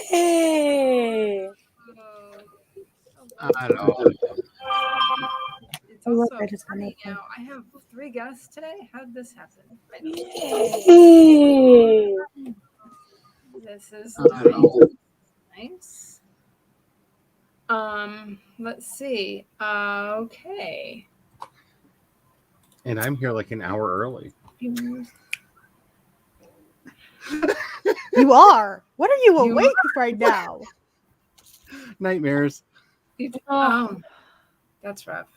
Hey. Hello. It's also funny now. I have 3 guests today. How did this happen? Hey. This is Hello. nice. Let's see. Okay. And I'm here like an hour early. You are. What are you You awake right now? Nightmares. That's rough.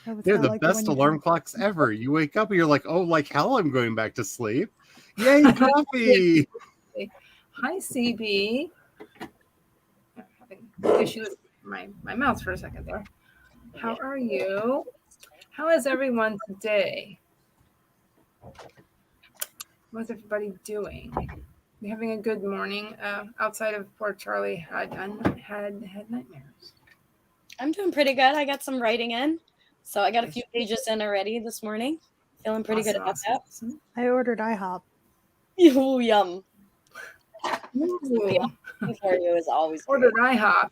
They're the best alarm clocks ever. You wake up and you're like, oh, like hell, I'm going back to sleep. Yay, coffee. Hi, CB. I'm having issues with my mouse for a second there. How are you? How is everyone today? What's everybody doing? You having a good morning? Outside of poor Charlie had nightmares. I'm doing pretty good. I got some writing in. So I got a few pages in already this morning. Feeling pretty good about that. I ordered IHOP. Ooh, yum. Ooh. For you is always ordered IHOP.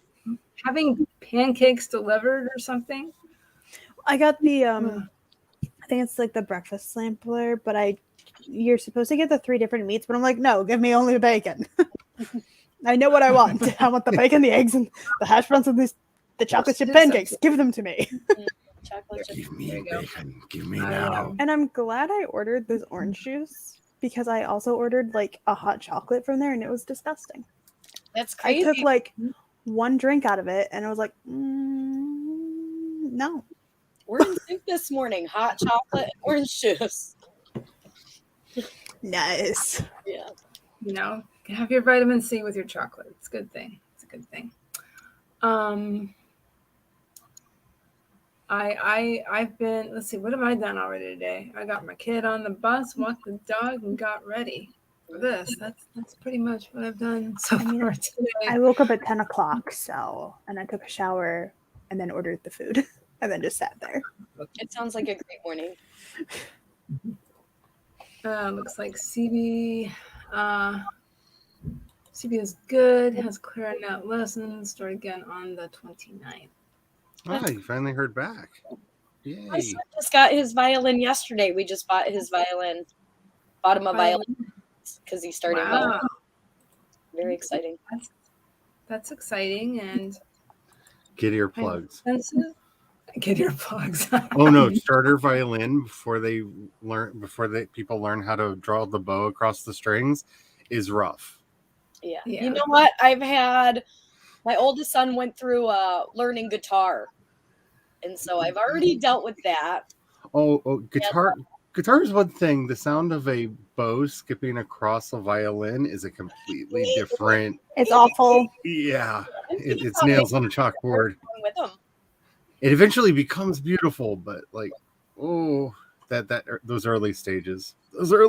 Having pancakes delivered or something? I got the I think it's like the breakfast sampler, but you're supposed to get the 3 different meats, but I'm like, no, give me only the bacon. I know what I want. I want the bacon, the eggs, and the hash browns, and the chocolate chip pancakes. Give them to me. Chocolate chip. Give me bacon. Give me now. And I'm glad I ordered this orange juice because I also ordered like a hot chocolate from there, and it was disgusting. That's crazy. I took like 1 drink out of it, and I was like, no. We're in soup this morning. Hot chocolate, orange juice. Nice. Yeah. You know, have your vitamin C with your chocolate. It's a good thing. It's a good thing. I've been, let's see, what have I done already today? I got my kid on the bus, walked the dog, and got ready for this. That's pretty much what I've done so far today. I woke up at 10 o'clock, and I took a shower and then ordered the food and then just sat there. It sounds like a great morning. Looks like CB is good, has clarinet lessons, start again on the 29th. Oh, you finally heard back. Yay. My son just got his violin yesterday. We just bought his violin. Bought him a violin because he started violin. Very exciting. That's exciting and get earplugs. Get earplugs. Oh no, starter violin before people learn how to draw the bow across the strings is rough. Yeah. You know what? My oldest son went through learning guitar. And so I've already dealt with that. Oh, guitar. Guitar is one thing. The sound of a bow skipping across a violin is a completely different. It's awful. Yeah, it's nails on a chalkboard. With them. It eventually becomes beautiful, but like, those early stages. Even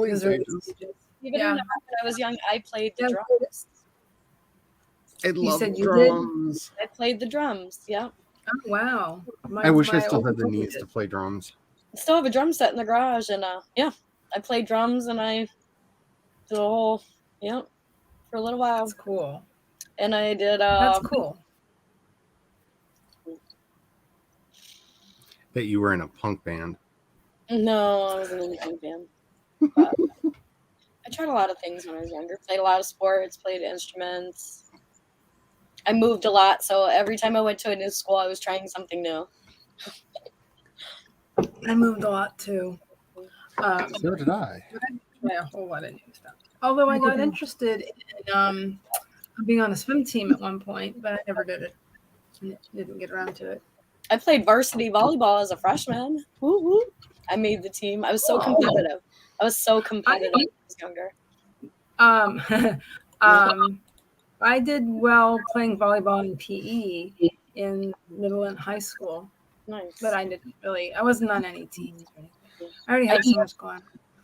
when I was young, I played the drums. I love drums. I played the drums. Yeah. Oh, wow. I wish I still had the knees to play drums. I still have a drum set in the garage, and I played drums, and I did a whole for a little while. That's cool. And I did. That's cool. That you were in a punk band. No, I wasn't in a punk band. But I tried a lot of things when I was younger. Played a lot of sports. Played instruments. I moved a lot, so every time I went to a new school, I was trying something new. I moved a lot too. So did I. A whole lot of new stuff. Although I got interested in being on a swim team at one point, but I never did it. Didn't get around to it. I played varsity volleyball as a freshman. Woo-hoo. I made the team. I was so competitive. I was younger. I did well playing volleyball in PE in middle and high school. Nice. But I wasn't on any teams or anything. I already had so much going.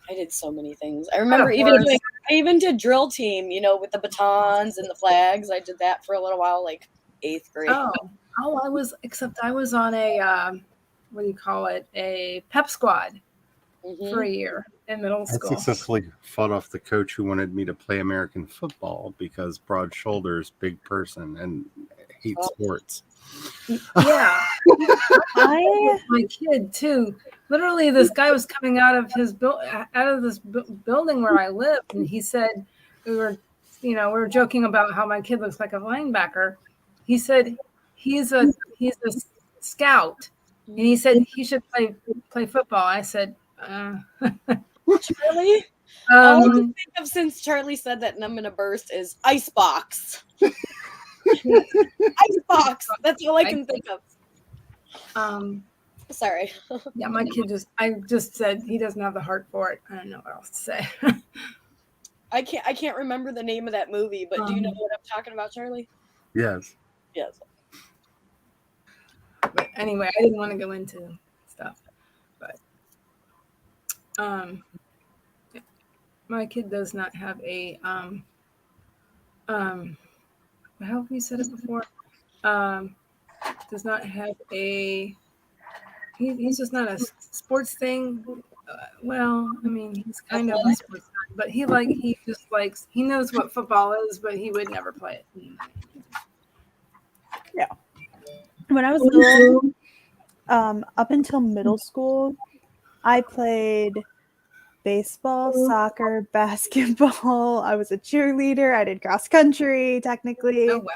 I did so many things. I remember I even did drill team, with the batons and the flags. I did that for a little while, like 8th grade. Oh, I was on a, what do you call it? A pep squad for a year in middle I school. successfully fought off the coach who wanted me to play American football because broad shoulders, big person, and hate sports. Yeah. My kid too. Literally, this guy was coming out of this building where I live, and he said, we were joking about how my kid looks like a linebacker. He said he's a scout, and he said he should play football. I said, Charlie? All I can think of since Charlie said that, and I'm gonna burst, is icebox. Icebox. That's all I can think of. Sorry. Yeah, my kid I just said he doesn't have the heart for it. I don't know what else to say. I can't remember the name of that movie, but do you know what I'm talking about, Charlie? Yes. Yes. But anyway, I didn't want to go into stuff. But my kid does not have a how have you said it before? Does not have a he's just not a sports thing. Well, I mean, he's kind of a sports guy, but he knows what football is, but he would never play it. Yeah. When I was little, up until middle school, I played baseball, soccer, basketball. I was a cheerleader. I did cross country, technically. Oh, wow.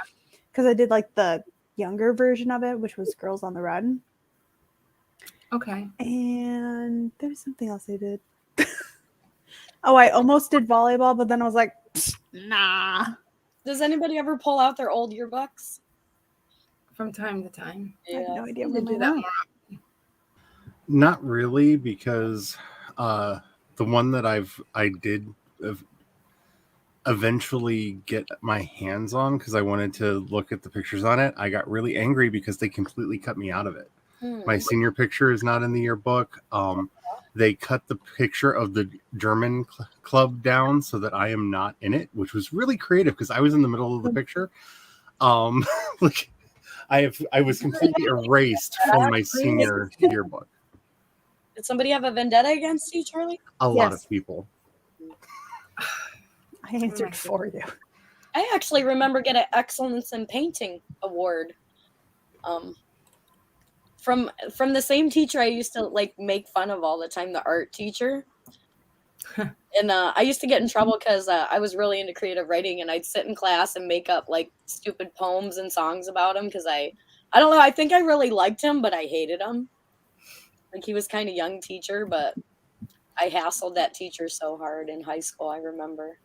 Because I did like the younger version of it, which was Girls on the Run. Okay. And there was something else I did. Oh, I almost did volleyball, but then I was like, nah. Does anybody ever pull out their old yearbooks? From time to time. I have no idea I where do mine that are. more. Not really, because the one that I did eventually get my hands on because I wanted to look at the pictures on it, I got really angry because they completely cut me out of it. My senior picture is not in the yearbook. They cut the picture of the German club down so that I am not in it, which was really creative because I was in the middle of the picture. Like I was completely erased from my senior yearbook. Did somebody have a vendetta against you, Charlie? A lot of people. I answered for you. I actually remember getting an excellence in painting award. From the same teacher I used to like make fun of all the time, the art teacher. And I used to get in trouble because I was really into creative writing, and I'd sit in class and make up like stupid poems and songs about him because I don't know, I think I really liked him, but I hated him. Like, he was kind of young teacher, but I hassled that teacher so hard in high school, I remember.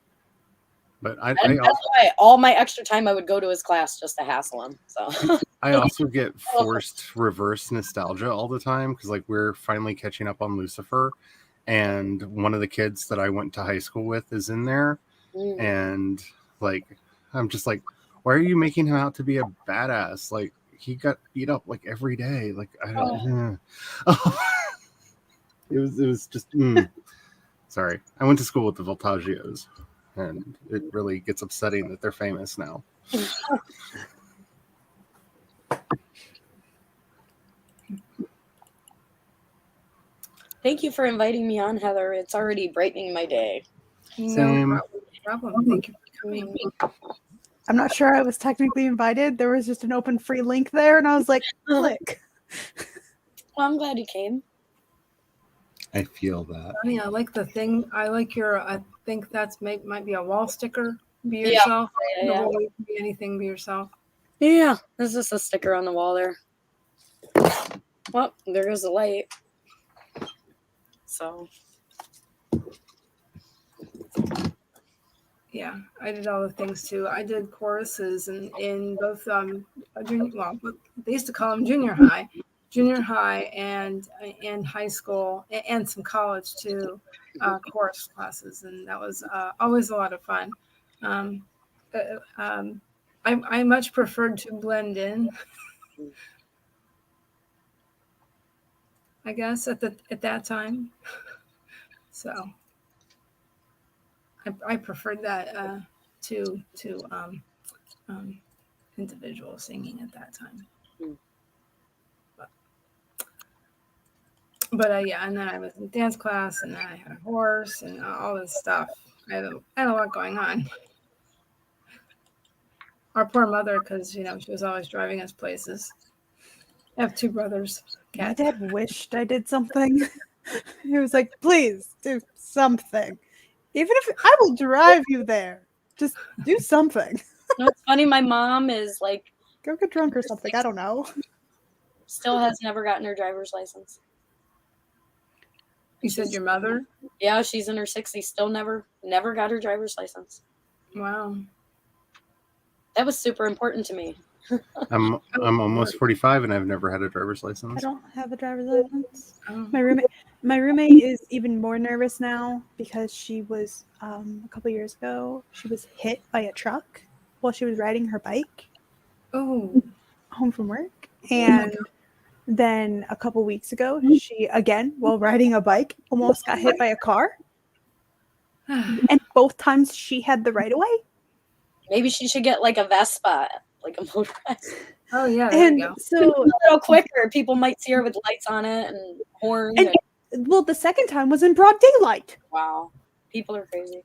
But that's why all my extra time I would go to his class just to hassle him. So I also get forced reverse nostalgia all the time because like we're finally catching up on Lucifer, and one of the kids that I went to high school with is in there, and like I'm just like, why are you making him out to be a badass? Like, he got beat up like every day. Like, I don't. It was just. Sorry, I went to school with the Voltaggios, and it really gets upsetting that they're famous now. Thank you for inviting me on, Heather. It's already brightening my day. No problem. Thank you for coming. I'm not sure I was technically invited. There was just an open free link there, and I was like, click. Well, I'm glad you came. I feel that. Honey, I like the thing. I like your. I think that's might be a wall sticker. Be yourself. Yeah. No, it can be anything. Be yourself. Yeah, there's just a sticker on the wall there. Well, there goes the light. So. Yeah, I did all the things too. I did choruses in both they used to call them junior high and high school and some college too, chorus classes, and that was always a lot of fun. I much preferred to blend in, I guess at that time. So I preferred that to individual singing at that time. Mm. But yeah, and then I was in dance class, and then I had a horse, and all this stuff. I had a lot going on. Our poor mother, because she was always driving us places. I have two brothers. My Cat. dad wished I did something. He was like, please do something. Even if I will drive you there, just do something. It's funny. My mom is like Go get drunk or something. I don't know. still has never gotten her driver's license. You said your mother? Yeah, she's in her 60s. Still never got her driver's license. Wow. That was super important to me. I'm almost 45 and I've never had a driver's I license. don't have a driver's license. Oh. My roommate is even more nervous now because she was a couple years ago. She was hit by a truck while she was riding her bike Oh. home from work, and then a couple weeks ago, she again while riding a bike almost got hit by a car. And both times she had the right of way. Maybe she should get like a Vespa, like a motorized. Oh yeah, there And you go. so A little quicker. People might see her with lights on it and horns. well, the second time was in broad daylight. Wow, people are crazy.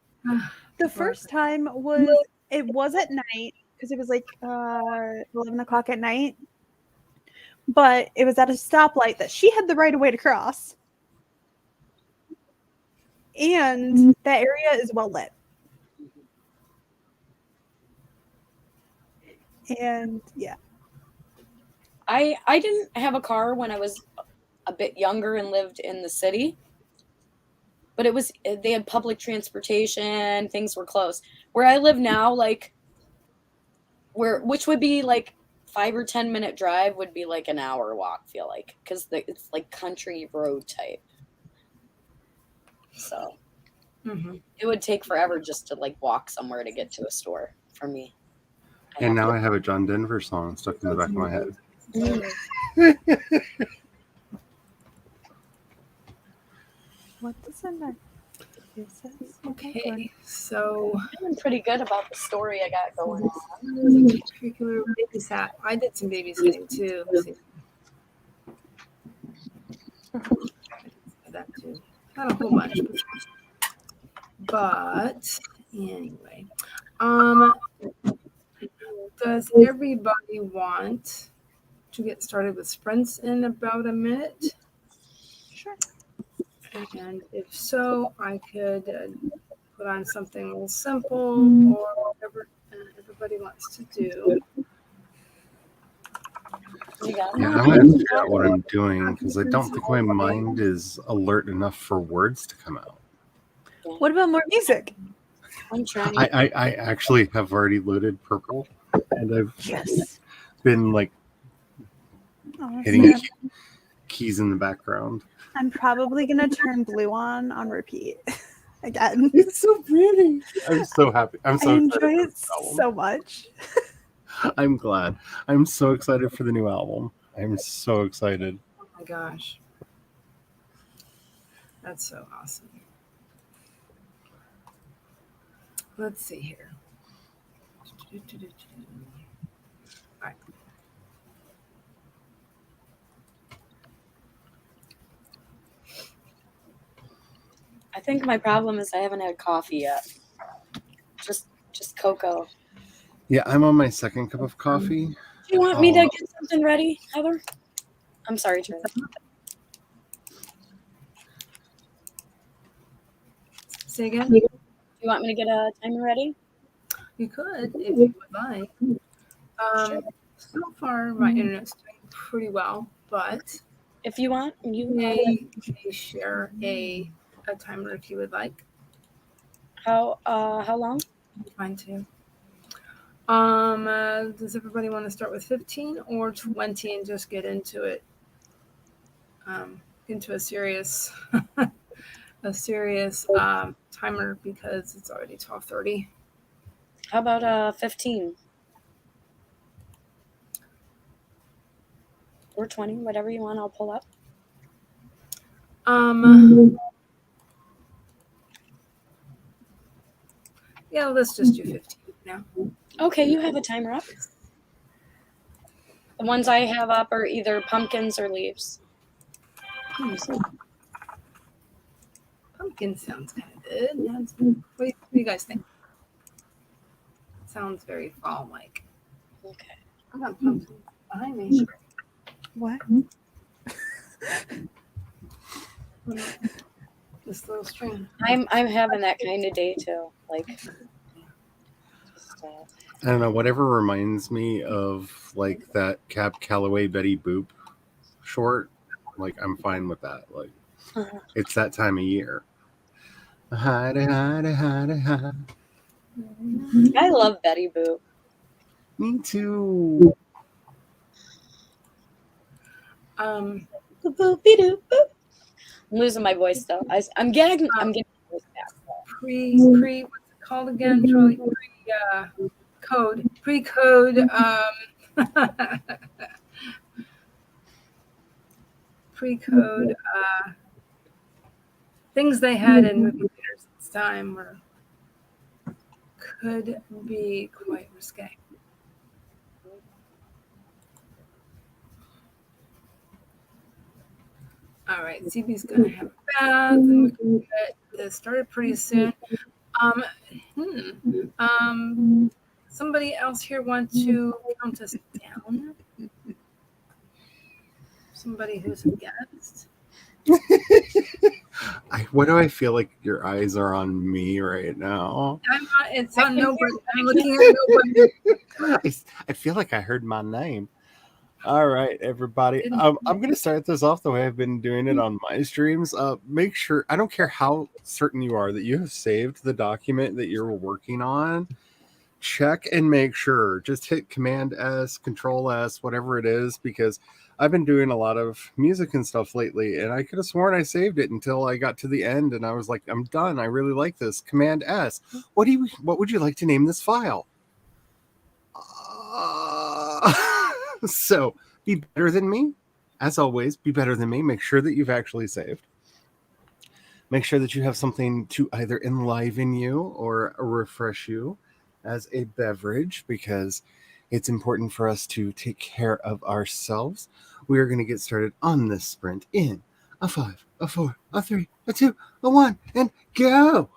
The first time was at night because it was like 11 o'clock at night, but it was at a stoplight that she had the right of way to cross, and that area is well lit. And yeah, I didn't have a car when I was a bit younger and lived in the city, but they had public transportation. Things were close. Where I live now, like which would be like 5 or 10 minute drive would be like an hour walk. Feel like because it's like country road type, so it would take forever just to like walk somewhere to get to a store for me. And now I have a John Denver song stuck in the back of my head. what does that matter? Okay, so I'm feeling pretty good about the story I got going on. curricular babysat. I did some babysitting too. That too. Not a whole bunch, but anyway. Does everybody want to get started with sprints in about a minute? Sure. And if so, I could put on something a little simple or whatever everybody wants to do. Yeah, I'm going to figure out what I'm doing because I don't think my mind is alert enough for words to come out. What about more music? I'm trying. I actually have already loaded purple, and I've been like hitting keys in the background. I'm probably gonna turn blue on repeat again. It's so pretty. I'm so happy. I'm so I excited enjoy for it this album. so much. I'm glad. I'm so excited for the new album. I'm so excited. Oh my gosh. That's so awesome. Let's see here. All right. I think my problem is I haven't had coffee yet. Just cocoa. Yeah, I'm on my second cup of coffee. Do you want me to get something ready, Heather? I'm sorry, Charlie. Say again? Do you want me to get a timer ready? You could, if you would like. Sure. So far, my internet's doing pretty well, but If you want, you may share a timer if you would like. How long? Fine too. Does everybody want to start with 15 or 20 and just get into it? Into a serious timer because it's already 12:30. How about 15? Or 20, whatever you want, I'll pull up. Yeah, let's just do 15 now. Okay, you have a timer up. The ones I have up are either pumpkins or leaves. Pumpkin sounds kind of good. What do you guys think? Sounds very fall-like. Okay. I got pumpkins behind me. What? This little string. I'm having that kind of day too. Like, just, I don't know, whatever reminds me of like that Cab Calloway Betty Boop short, like I'm fine with that. Like it's that time of year. Hide, hide, hide, hide. I love Betty Boop. Me too. Boop-boop-be-doop, boop. I'm losing my voice though. I'm getting my voice back. Pre what's it called again, Charlie? Pre-code pre-code things they had in movie theaters at this time could be quite risque. All right, CB's gonna have a bath, and we can get this started pretty soon. Somebody else here want to count us down? Somebody who's a guest. Why do I feel like your eyes are on me right now? It's on nobody. I'm looking at nobody. I feel like I heard my name. All right, everybody. I'm going to start this off the way I've been doing it on my streams. Make sure, I don't care how certain you are that you have saved the document that you're working on. Check and make sure. Just hit Command S, Control S, whatever it is, because I've been doing a lot of music and stuff lately, and I could have sworn I saved it until I got to the end, and I was like, I'm done. I really like this. Command S. What would you like to name this file? So be better than me. As always, be better than me. Make sure that you've actually saved. Make sure that you have something to either enliven you or refresh you as a beverage, because it's important for us to take care of ourselves. We are going to get started on this sprint in a 5, a 4, a 3, a 2, a 1, and go!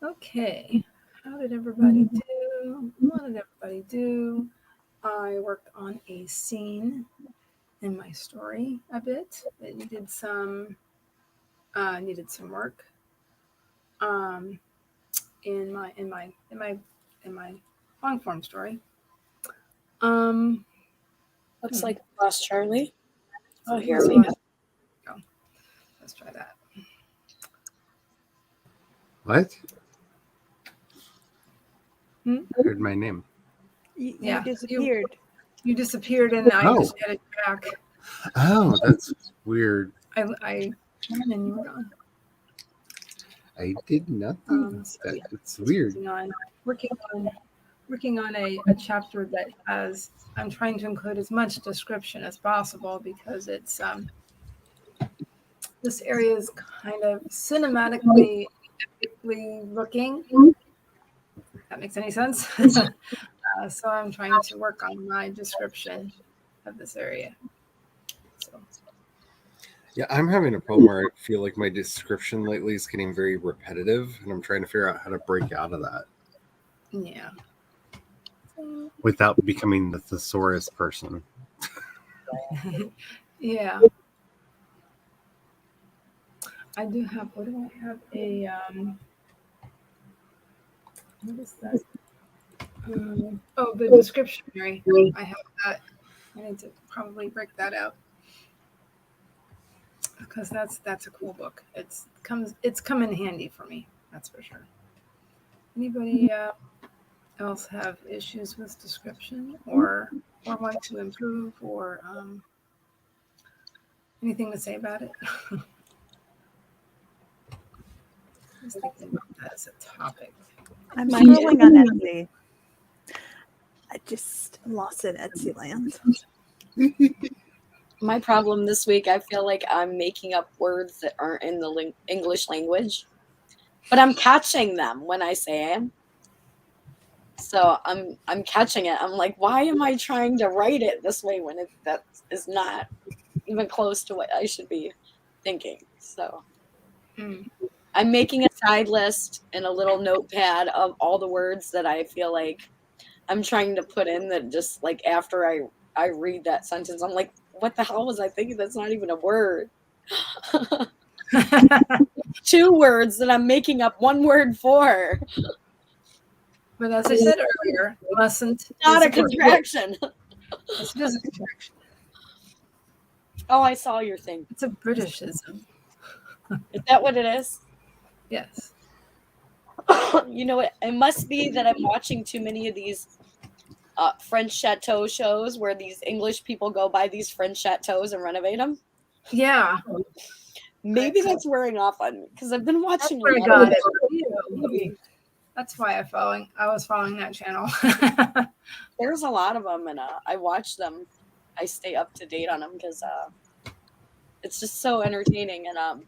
Okay. How did everybody do? What did everybody do? I worked on a scene in my story a bit. It needed some work. In my long form story. Looks like we lost Charlie. Oh, here so we go. Let's try that. What? Hmm? I heard my name. You Yeah, disappeared. You disappeared, and I Oh. just added you back. Oh, that's weird. I and then you were gone. I did nothing. So It's weird. Working on a chapter that has. I'm trying to include as much description as possible because it's this area is kind of cinematically epically looking. If that makes any sense. So I'm trying to work on my description of this area. So. Yeah, I'm having a problem where I feel like my description lately is getting very repetitive, and I'm trying to figure out how to break out of that. Yeah. Without becoming the thesaurus person. Yeah. I do have. What do I have? What is that? The descriptionary. I have that. I need to probably break that out because that's a cool book. It's come in handy for me. That's for sure. Anybody else have issues with description or want to improve or anything to say about it? I was thinking about that as a topic. I'm scrolling on Etsy. I just lost it at Etsy land. My problem this week, I feel like I'm making up words that aren't in the English language, but I'm catching them when I say them. So I'm catching it. I'm like, why am I trying to write it this way when that is not even close to what I should be thinking? So I'm making a side list and a little notepad of all the words that I feel like I'm trying to put in that just like after I read that sentence, I'm like, what the hell was I thinking? That's not even a word. 2 words that I'm making up 1 word for. But as I said earlier, mustn't. Not a contraction. Yes, it is a contraction. Oh, I saw your thing. It's a Britishism. Is that what it is? Yes. You know what? It must be that I'm watching too many of these French chateau shows where these English people go buy these French chateaus and renovate them. Yeah. Maybe that's wearing off on me because I've been watching. That's where I got it. That's why I was following that channel. There's a lot of them, and I watch them. I stay up to date on them because it's just so entertaining. And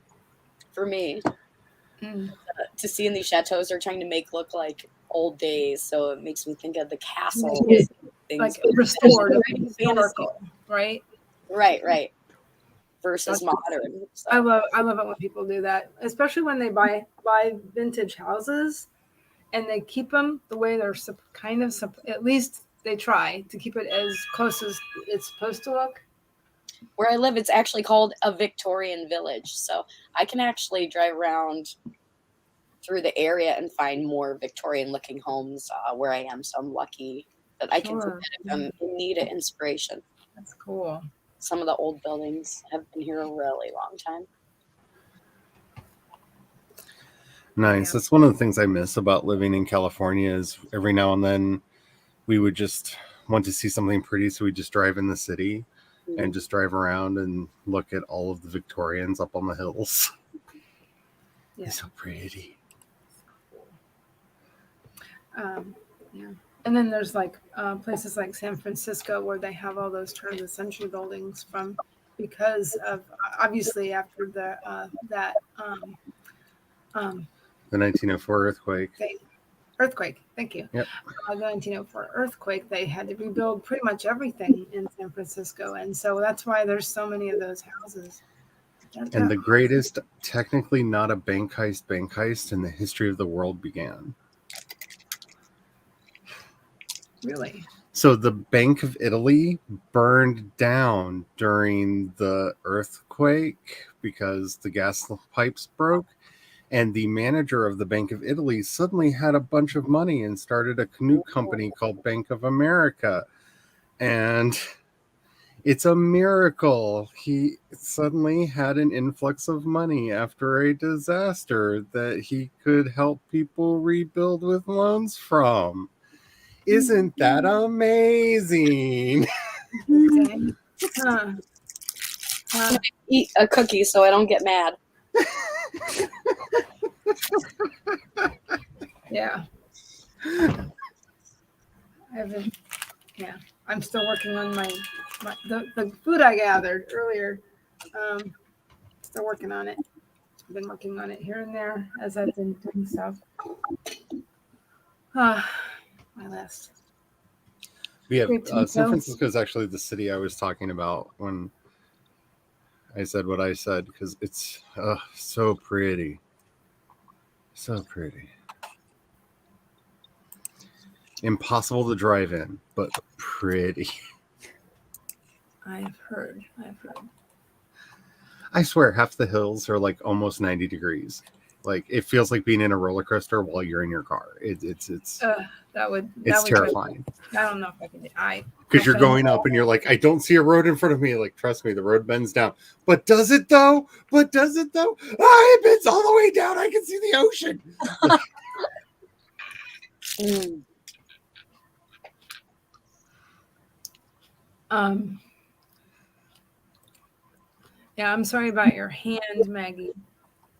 for me, to see in these chateaus, they're trying to make look like old days, so it makes me think of the castles, things like restored, historical, right? Right. Versus modern. So. I love it when people do that, especially when they buy vintage houses and they keep them the way they're at least they try to keep it as close as it's supposed to look. Where I live, it's actually called a Victorian village, so I can actually drive around through the area and find more Victorian-looking homes where I am. So I'm lucky that I can see that if I'm in need of inspiration. That's cool. Some of the old buildings have been here a really long time. Nice. That's one of the things I miss about living in California is every now and then we would just want to see something pretty, so we just drive in the city and just drive around and look at all of the Victorians up on the hills. Yeah. It's so pretty. Yeah. And then there's like places like San Francisco where they have all those turn of the century buildings from because of obviously after the 1904 earthquake. Earthquake. Thank you. Yep. The 1904 earthquake. They had to rebuild pretty much everything in San Francisco, and so that's why there's so many of those houses. And the greatest, technically not a bank heist in the history of the world began. Really? So the Bank of Italy burned down during the earthquake because the gas pipes broke. And the manager of the Bank of Italy suddenly had a bunch of money and started a canoe company called Bank of America. And it's a miracle. He suddenly had an influx of money after a disaster that he could help people rebuild with loans from. Isn't that amazing? Okay. Huh. Eat a cookie so I don't get mad. Yeah. I'm still working on the food I gathered earlier. Still working on it. I've been working on it here and there as I've been doing stuff. My list. We have San Francisco is actually the city I was talking about when I said what I said, because it's so pretty. So pretty. Impossible to drive in, but pretty. I've heard. I swear, half the hills are like almost 90 degrees. Like it feels like being in a roller coaster while you're in your car. It's terrifying. I don't know if I can do. Because you're going up and you're like, I don't see a road in front of me. Like, trust me, the road bends down. But does it though? Ah, it bends all the way down. I can see the ocean. Yeah, I'm sorry about your hand, Maggie.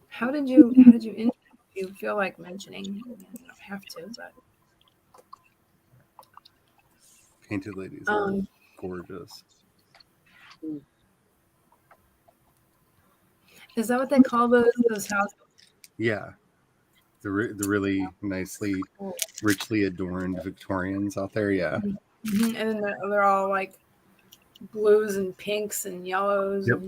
How did you injure? Do you feel like mentioning? You don't have to, but Painted ladies are gorgeous. Is that what they call those houses? Yeah, the really nicely, richly adorned Victorians out there. Yeah, mm-hmm. And they're all like blues and pinks and yellows. Yep.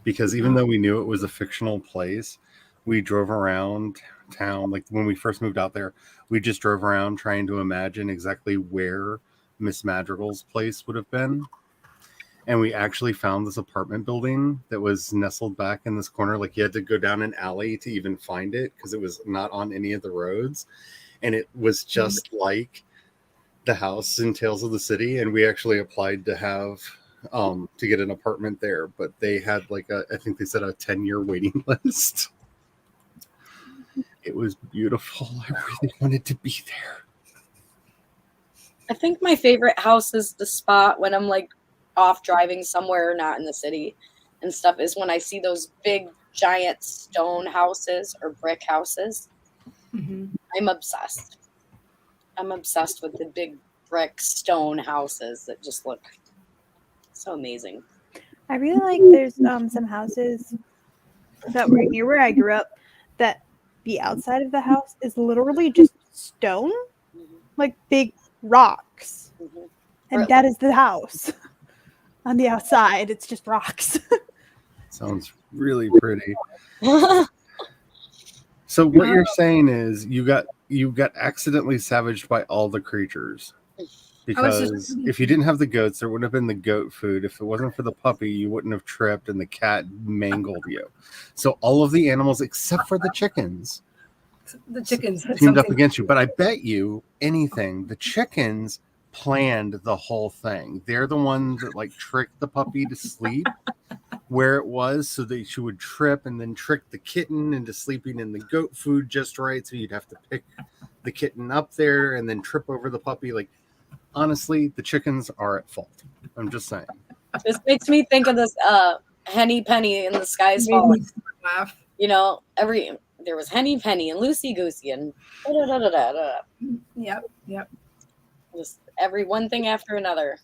Because even though we knew it was a fictional place, we drove around town. Like when we first moved out there, we just drove around trying to imagine exactly where Miss Madrigal's place would have been. And we actually found this apartment building that was nestled back in this corner. Like you had to go down an alley to even find it because it was not on any of the roads. And it was just like the house in Tales of the City. And we actually applied to have to get an apartment there, but they had like I think they said a 10-year waiting list. It was beautiful. I really wanted to be there. I think my favorite house is the spot when I'm like off driving somewhere not in the city and stuff is when I see those big giant stone houses or brick houses. Mm-hmm. I'm obsessed with the big brick stone houses that just look so amazing. I really like there's some houses that were near where I grew up that the outside of the house is literally just stone, like big rocks. And that is the house. On the outside, it's just rocks. Sounds really pretty. So what you're saying is you got accidentally savaged by all the creatures. Because if you didn't have the goats, there wouldn't have been the goat food. If it wasn't for the puppy, you wouldn't have tripped and the cat mangled you. So all of the animals, except for the chickens, teamed up against you. But I bet you anything, the chickens planned the whole thing. They're the ones that like tricked the puppy to sleep where it was so that she would trip and then trick the kitten into sleeping in the goat food just right. So you'd have to pick the kitten up there and then trip over the puppy. Like, honestly, the chickens are at fault. I'm just saying. This makes me think of this Henny Penny in the Sky's Falling. You know, there was Henny Penny and Lucy Goosey and da-da-da-da-da-da. Yep. Just every one thing after another.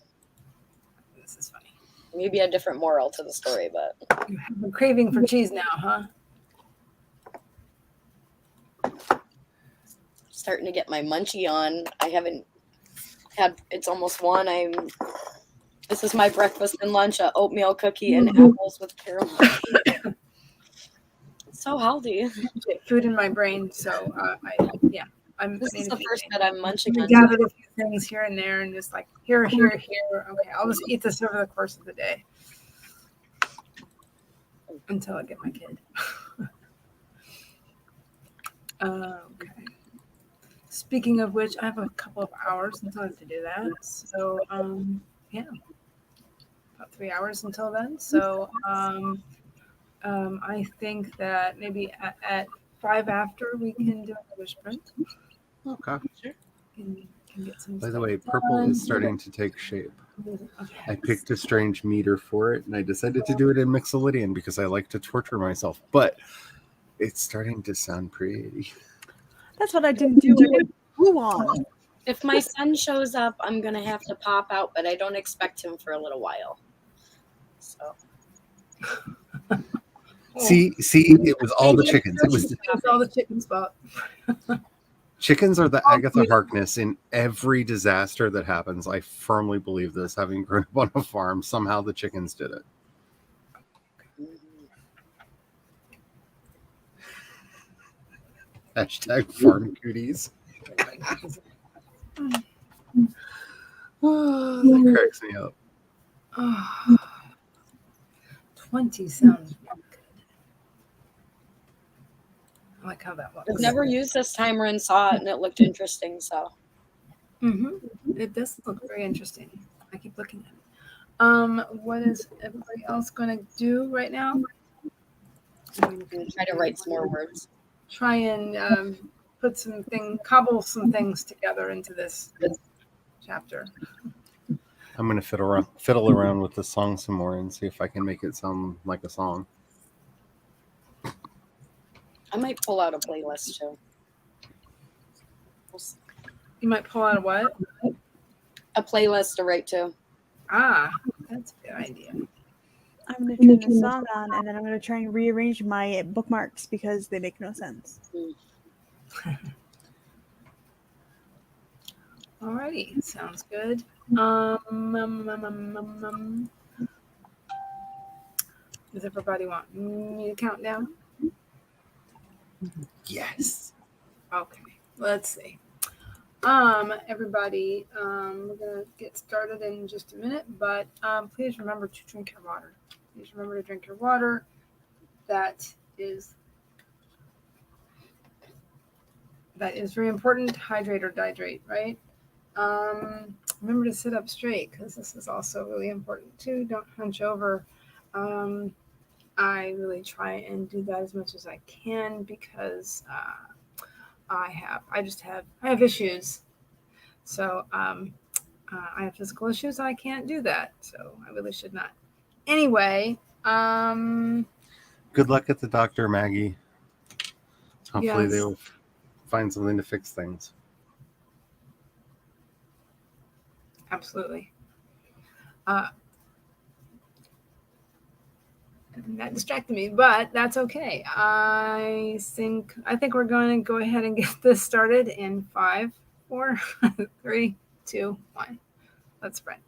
This is funny. Maybe a different moral to the story, but you have a craving for cheese now, huh? Starting to get my munchie on. I haven't had. It's almost 1. I'm This is my breakfast and lunch: a oatmeal cookie and apples with caramel. It's so healthy. Food in my brain, so This is the first that I'm munching I on. gathered a few things here and there, and just like here. Okay, I'll just eat this over the course of the day until I get my kid. Okay. Speaking of which, I have a couple of hours until I have to do that. So, yeah, about 3 hours until then. So, I think that maybe at 5 after we can do another sprint. Okay. Can get some By the stuff way, purple done. is starting to take shape. Okay. I picked a strange meter for it, and I decided to do it in Mixolydian because I like to torture myself. But it's starting to sound pretty. That's what I didn't do. I didn't glue on. If my son shows up, I'm gonna have to pop out, but I don't expect him for a little while. So See, it was all the chickens. It was It's all the chicken spot. chickens are the Agatha Harkness in every disaster that happens. I firmly believe this. Having grown up on a farm, somehow the chickens did it. Hashtag farm cooties. Oh, that cracks me up. 20 sounds really good. I like how that looks. I've never used this timer and saw it, and it looked interesting. So It does look very interesting. I keep looking at it. What is everybody else going to do right now? I'm gonna try to write some more words. Try and cobble some things together into this chapter. I'm gonna fiddle around with the song some more and see if I can make it sound like a song. I might pull out a playlist too. You might pull out a what? A playlist to write to. Ah, that's a good idea. I'm going to turn the song on, and then I'm going to try and rearrange my bookmarks because they make no sense. Alrighty, sounds good. Does everybody want me to count down? Yes. Okay, let's see. Everybody, we're gonna get started in just a minute, but please remember to drink your water. Please remember to drink your water. That is very important. Hydrate or dihydrate, right? Remember to sit up straight because this is also really important too. Don't hunch over. I really try and do that as much as I can because I have issues. So I have physical issues. I can't do that. So I really should not. Anyway, Good luck at the doctor, Maggie. Hopefully yes. they will find something to fix things. Absolutely. That distracted me, but that's okay. I think we're going to go ahead and get this started in 5, 4, 3, 2, 1. Let's sprint.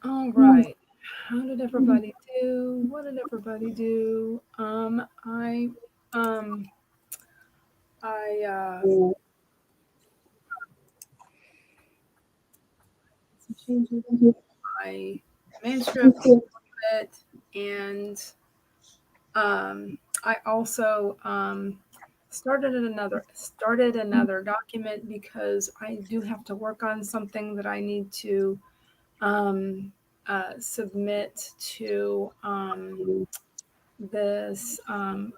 All right. How did everybody do? What did everybody do? I some changes in my manuscript a little bit, and I also started another document because I do have to work on something that I need to submit to this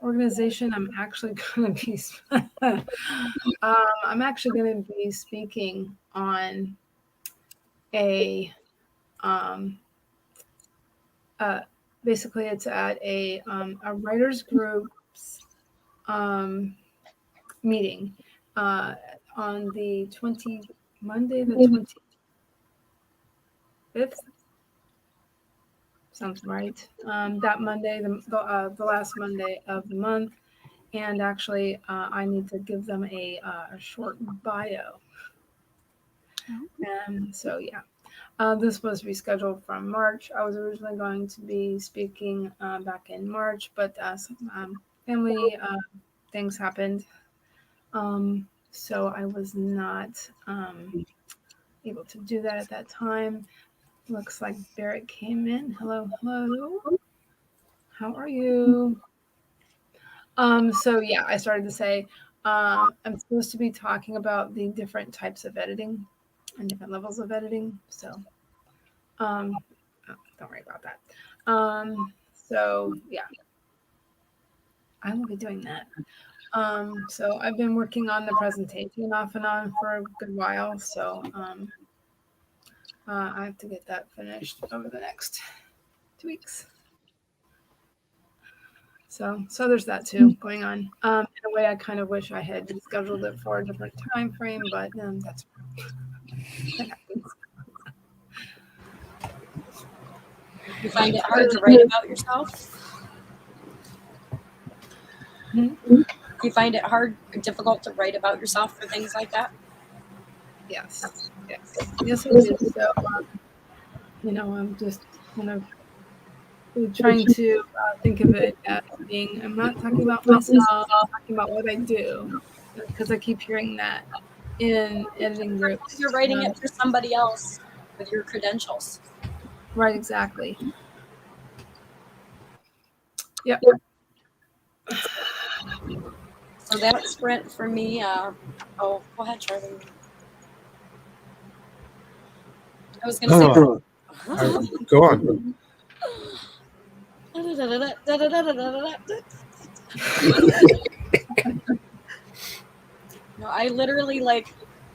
organization. I'm actually going to be speaking on a basically it's at a writers group's meeting on the Monday the 25th. Sounds right. That Monday, the last Monday of the month, and actually, I need to give them a short bio. So yeah, this was rescheduled from March. I was originally going to be speaking back in March, but some family things happened, so I was not able to do that at that time. Looks like Barrett came in. Hello, hello. How are you? So yeah, I started to say I'm supposed to be talking about the different types of editing and different levels of editing. So don't worry about that. So yeah, I will be doing that. So I've been working on the presentation off and on for a good while. So I have to get that finished over the next 2 weeks. So there's that too going on. In a way, I kind of wish I had scheduled it for a different time frame, but that's that happens. You find it hard to write about yourself? You find it difficult to write about yourself for things like that? Yes, it is. So, I'm just kind of trying to think of it as being, I'm not talking about myself, I'm talking about what I do, because I keep hearing that in editing groups. You're writing it for somebody else with your credentials. Right, exactly. Yep. So that sprint for me, go ahead, Charlie. I was going to say. Go on. No, I literally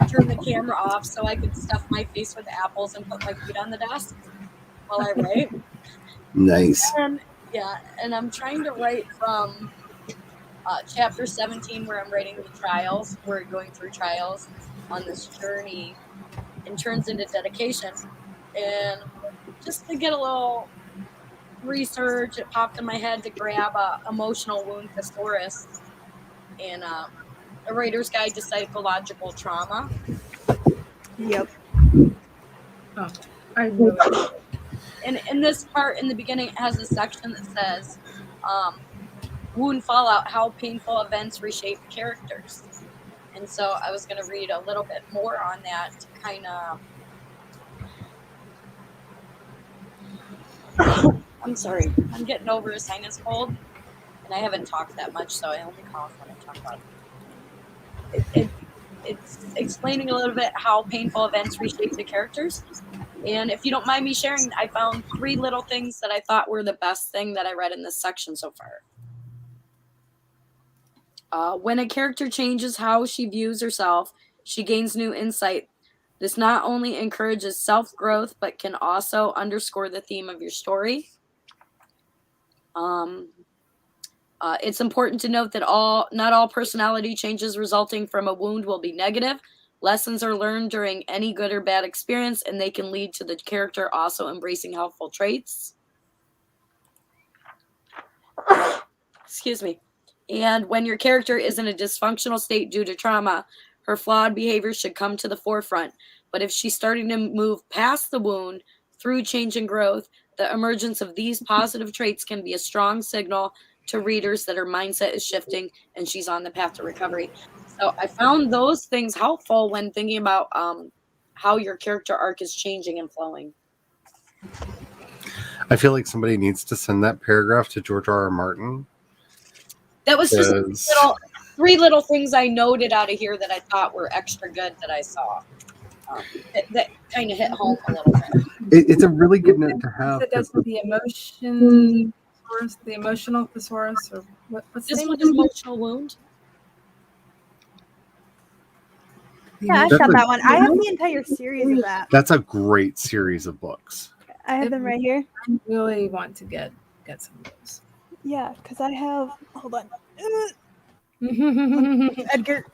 turned the camera off so I could stuff my face with apples and put my feet on the desk while I write. Nice. And I'm trying to write from chapter 17 where I'm writing the trials. We're going through trials on this journey and turns into dedication. And just to get a little research, it popped in my head to grab emotional wound thesaurus and a Writer's Guide to Psychological Trauma. Yep. Oh, I know it. And in this part in the beginning, it has a section that says wound fallout, how painful events reshape characters. And so I was going to read a little bit more on that to kind of... I'm sorry. I'm getting over a sinus cold, and I haven't talked that much, so I only cough when I talk about it. It's explaining a little bit how painful events reshape the characters. And if you don't mind me sharing, I found 3 little things that I thought were the best thing that I read in this section so far. When a character changes how she views herself, she gains new insight. This not only encourages self-growth, but can also underscore the theme of your story. It's important to note that not all personality changes resulting from a wound will be negative. Lessons are learned during any good or bad experience, and they can lead to the character also embracing helpful traits. Excuse me. And when your character is in a dysfunctional state due to trauma, her flawed behavior should come to the forefront. But if she's starting to move past the wound through change and growth. The emergence of these positive traits can be a strong signal to readers that her mindset is shifting and she's on the path to recovery. So I found those things helpful when thinking about how your character arc is changing and flowing. I feel like somebody needs to send that paragraph to George R.R. Martin. That was just three little things I noted out of here that I thought were extra good that I saw. That kind of hit home a little bit. It's a really good note to have. That's the emotion thesaurus, the emotional thesaurus, or what's This the one name? is emotional wound. Yeah, I've got that one. I have the entire series of that. That's a great series of books. I have them right here. I really want to get some of those. Yeah, because I have. Hold on. I Edgar.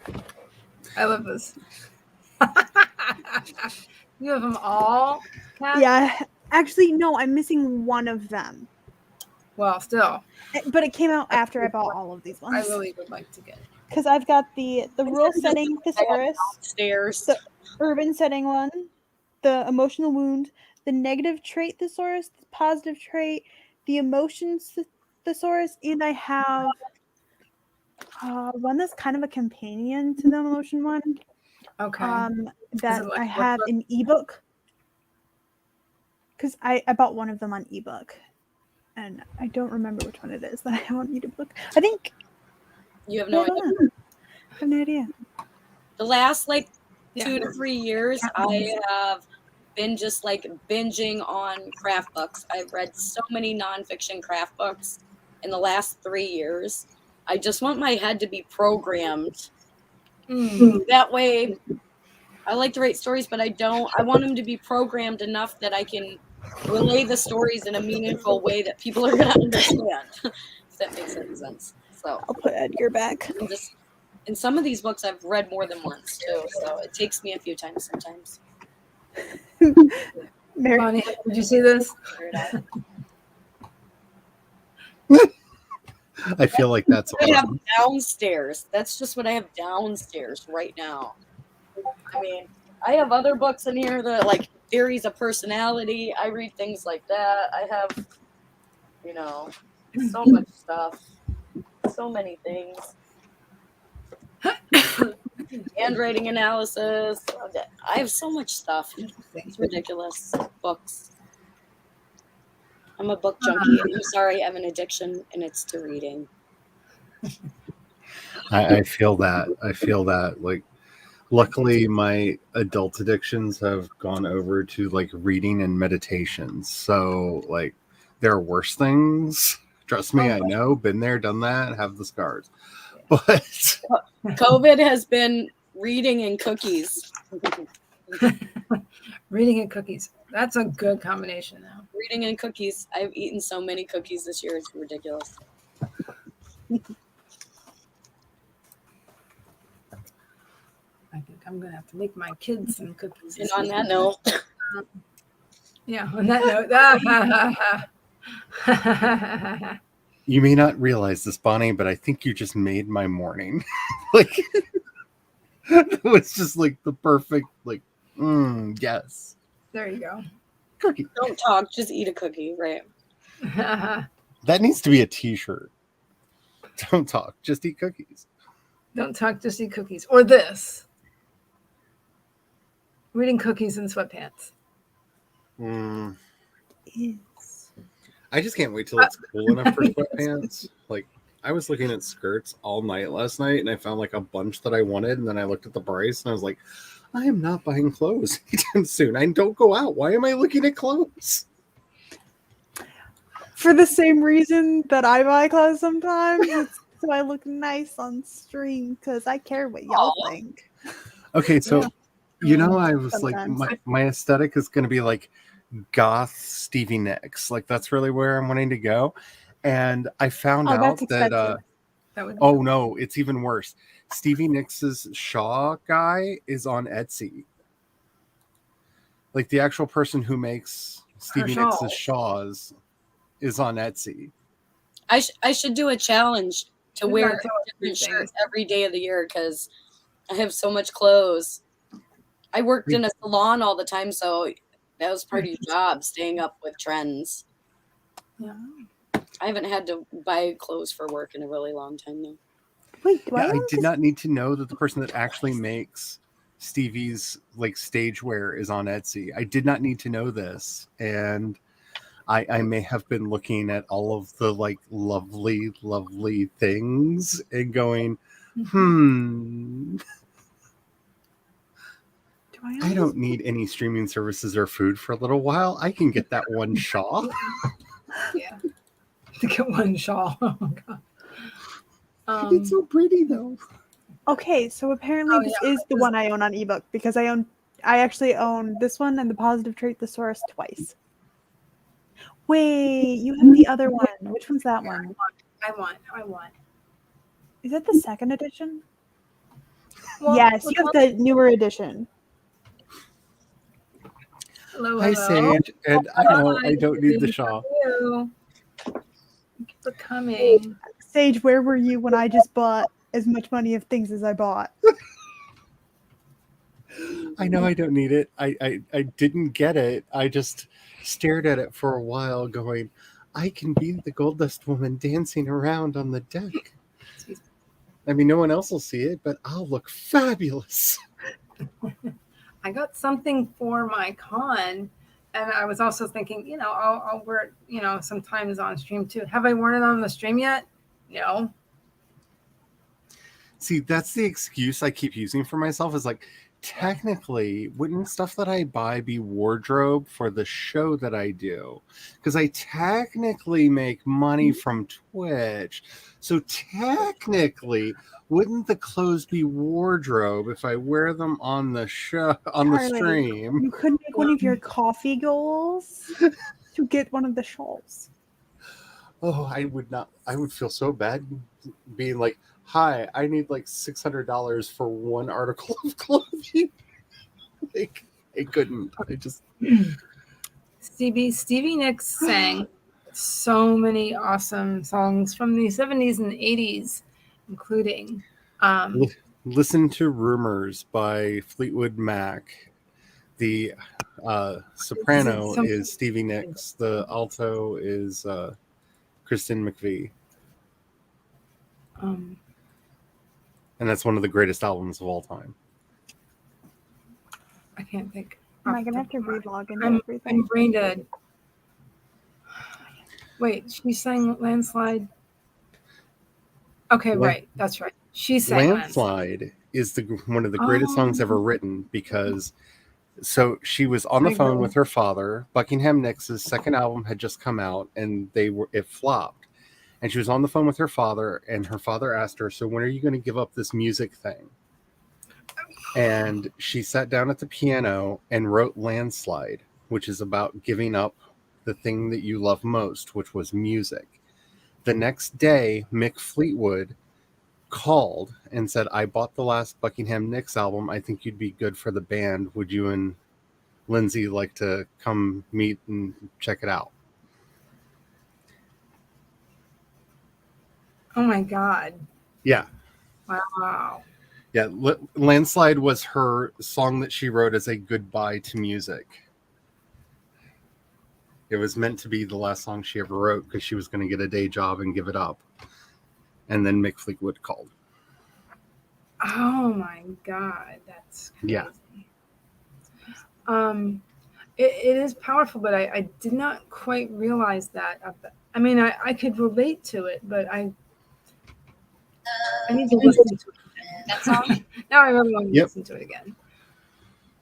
love this. You have them all? Kat? Yeah. Actually, no, I'm missing one of them. Well, still. But it came out after I bought all of these ones. I really would like to get. Because I've got the rural setting thesaurus, Stairs. the urban setting one, the emotional wound, the negative trait thesaurus, the positive trait, the emotions thesaurus, and I have one that's kind of a companion to the emotion one. Okay. That like I have an ebook. Because I bought one of them on ebook. And I don't remember which one it is that I have on ebook. I think You have no idea. I have no idea. The last 2 to 3 years, I have been just binging on craft books. I've read so many nonfiction craft books in the last 3 years. I just want my head to be programmed. That way, I like to write stories, but I want them to be programmed enough that I can relay the stories in a meaningful way that people are going to understand. If that makes any sense. So I'll put Edgar back. In some of these books, I've read more than once too, so it takes me a few times sometimes. Bonnie, did you see this? I feel like that's what I have downstairs. That's just what I have downstairs right now. I mean, I have other books in here that theories of personality. I read things like that. I have, so much stuff. So many things. Handwriting analysis. I have so much stuff. It's ridiculous. Books. I'm a book junkie. I'm sorry, I have an addiction, and it's to reading. I feel that. Luckily, my adult addictions have gone over to reading and meditation. So there are worse things. Trust me, I know. Been there, done that. Have the scars. But COVID has been reading and cookies. Reading and cookies. That's a good combination now. Reading and cookies. I've eaten so many cookies this year. It's ridiculous. I think I'm going to have to make my kids some cookies. And on that note. On that note. You may not realize this, Bonnie, but I think you just made my morning. It was just the perfect, yes. There you go. Cookie. Don't talk, just eat a cookie, right? That needs to be a t-shirt. Don't talk, just eat cookies. Don't talk, just eat cookies. Or this. Reading cookies in sweatpants. Yes. I just can't wait till it's cool enough for sweatpants. I was looking at skirts all night last night, and I found a bunch that I wanted, and then I looked at the price, and I was like, I am not buying clothes anytime soon. I don't go out. Why am I looking at clothes? For the same reason that I buy clothes sometimes. It's so I look nice on stream because I care what y'all think. Okay, so I was Sometimes. my aesthetic is going to be goth Stevie Nicks. That's really where I'm wanting to go. And I found out that no, it's even worse. Stevie Nicks's Shaw guy is on Etsy. The actual person who makes Stevie Nicks's Shaws is on Etsy. I should do a challenge to wear a different shirt every day of the year because I have so much clothes. I worked in a salon all the time, so That was part of your job, staying up with trends. Yeah. I haven't had to buy clothes for work in a really long time now. Wait, do Yeah, I own did this? not need to know that the person that actually makes Stevie's like stage wear is on Etsy. I did not need to know this, and I may have been looking at all of the like lovely, lovely things and going, Do I own I this? don't need any streaming services or food for a little while. I can get that one shawl. Yeah. To get one shawl. Oh my god. It's so pretty though. Okay, so apparently Oh, this yeah, is the one I own on ebook because I actually own this one and the Positive Trait Thesaurus twice. Wait, you have the other one. Which one's that one? I want. Is that the second edition? Well, Yes, you have the newer edition. Hello, Hi, Sage, and I know I don't need the shawl. Thank you for coming. Sage, where were you when I just bought as much money of things as I bought? I know I don't need it. I didn't get it. I just stared at it for a while going, I can be the Gold Dust woman dancing around on the deck. I mean, no one else will see it, but I'll look fabulous. I got something for my con, and I was also thinking, I'll wear it, sometimes on stream too. Have I worn it on the stream yet? No. See, that's the excuse I keep using for myself is like, technically, wouldn't stuff that I buy be wardrobe for the show that I do? Because I technically make money from Twitch. So technically, wouldn't the clothes be wardrobe if I wear them on the show, on the Charlie, stream? You could make one of your coffee goals to get one of the shawls. Oh, I would not. I would feel so bad being like, hi, I need like $600 for one article of clothing. Like, I couldn't. I just. Stevie Nicks sang so many awesome songs from the 70s and 80s, including. Listen to Rumors by Fleetwood Mac. The soprano is Stevie Nicks. The alto is Kristen McVie. And that's one of the greatest albums of all time. I can't think. Am I gonna have to relog into everything? I'm brain dead. Wait, she sang Landslide. Okay, right. That's right. She sang Landslide is one of the greatest songs ever written because so she was on the phone with her father. Buckingham Nicks' second album had just come out and it flopped. And she was on the phone with her father, and her father asked her, so when are you going to give up this music thing? And she sat down at the piano and wrote Landslide, which is about giving up the thing that you love most, which was music. The next day, Mick Fleetwood called and said, I bought the last Buckingham Nicks album. I think you'd be good for the band. Would you and Lindsay like to come meet and check it out? Oh my God. Yeah. Wow. Yeah. Landslide was her song that she wrote as a goodbye to music. It was meant to be the last song she ever wrote because she was going to get a day job and give it up. And then Mick Fleetwood called. Oh my God. That's crazy. Yeah. It is powerful, but I did not quite realize that. I mean, I could relate to it, but I need to listen to it again. That song? Now I really want to listen to it again.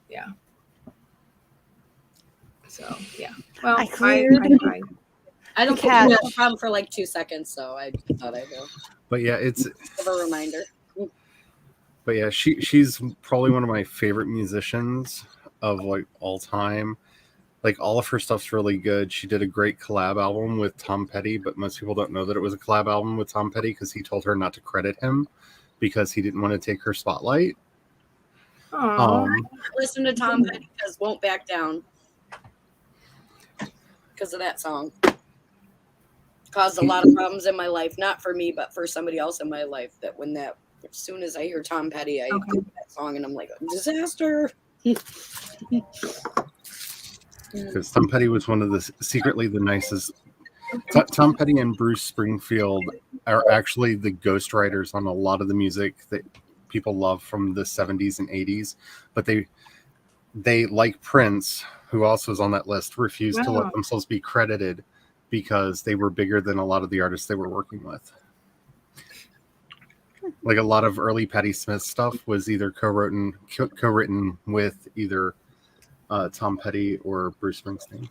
Yeah. So, yeah. Well, I cleared I don't think I had a problem for like 2 seconds, so I thought I'd go. But yeah, it's Give a reminder. But yeah, she's probably one of my favorite musicians of like all time. Like all of her stuff's really good. She did a great collab album with Tom Petty, but most people don't know that it was a collab album with Tom Petty because he told her not to credit him because he didn't want to take her spotlight. Listen to Tom Petty because Won't Back Down. Because of that song. Caused a lot of problems in my life. Not for me, but for somebody else in my life. That as soon as I hear Tom Petty, I hear that song and I'm like, disaster. because Tom Petty was one of the secretly the nicest. Tom Petty and Bruce Springfield are actually the ghostwriters on a lot of the music that people love from the 70s and 80s, but they like Prince, who also is on that list, refused to let themselves be credited because they were bigger than a lot of the artists they were working with. Like a lot of early Patti Smith stuff was either co-written with either Tom Petty or Bruce Springsteen.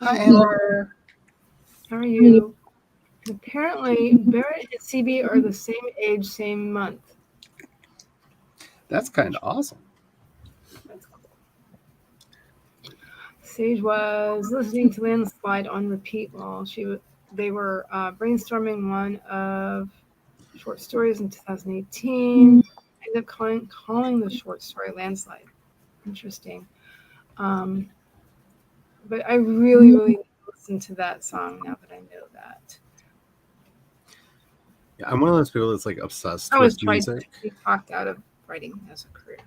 Hi, Amber. How are you? Apparently, Barrett and CB are the same age, same month. That's kind of awesome. That's cool. Sage was listening to Landslide on repeat while they were brainstorming one of short stories in 2018. I ended up calling the short story Landslide. Interesting. But I really, really listen to that song now that I know that. Yeah, I'm one of those people that's like obsessed I was with trying music. to be talked out of writing as a career.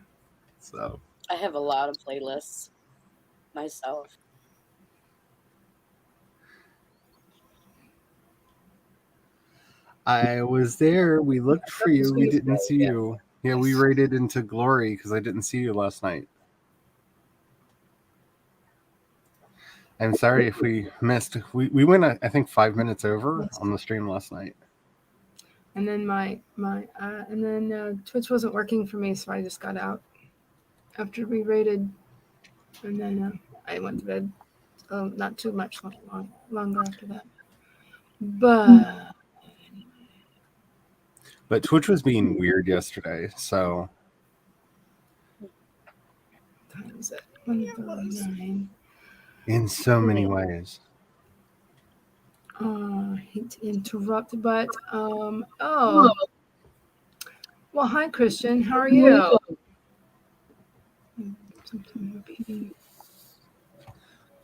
So I have a lot of playlists myself. I was there. We looked for you. We didn't see you. Yeah, we raided into glory because I didn't see you last night. I'm sorry if we missed. We went, I think, 5 minutes over on the stream last night. And then Twitch wasn't working for me, so I just got out after we raided, and then I went to bed. Not too much longer after that. But Twitch was being weird yesterday, so. What time is it? 1:39. In so many ways. I hate to interrupt, but well, hi Christian, how are you?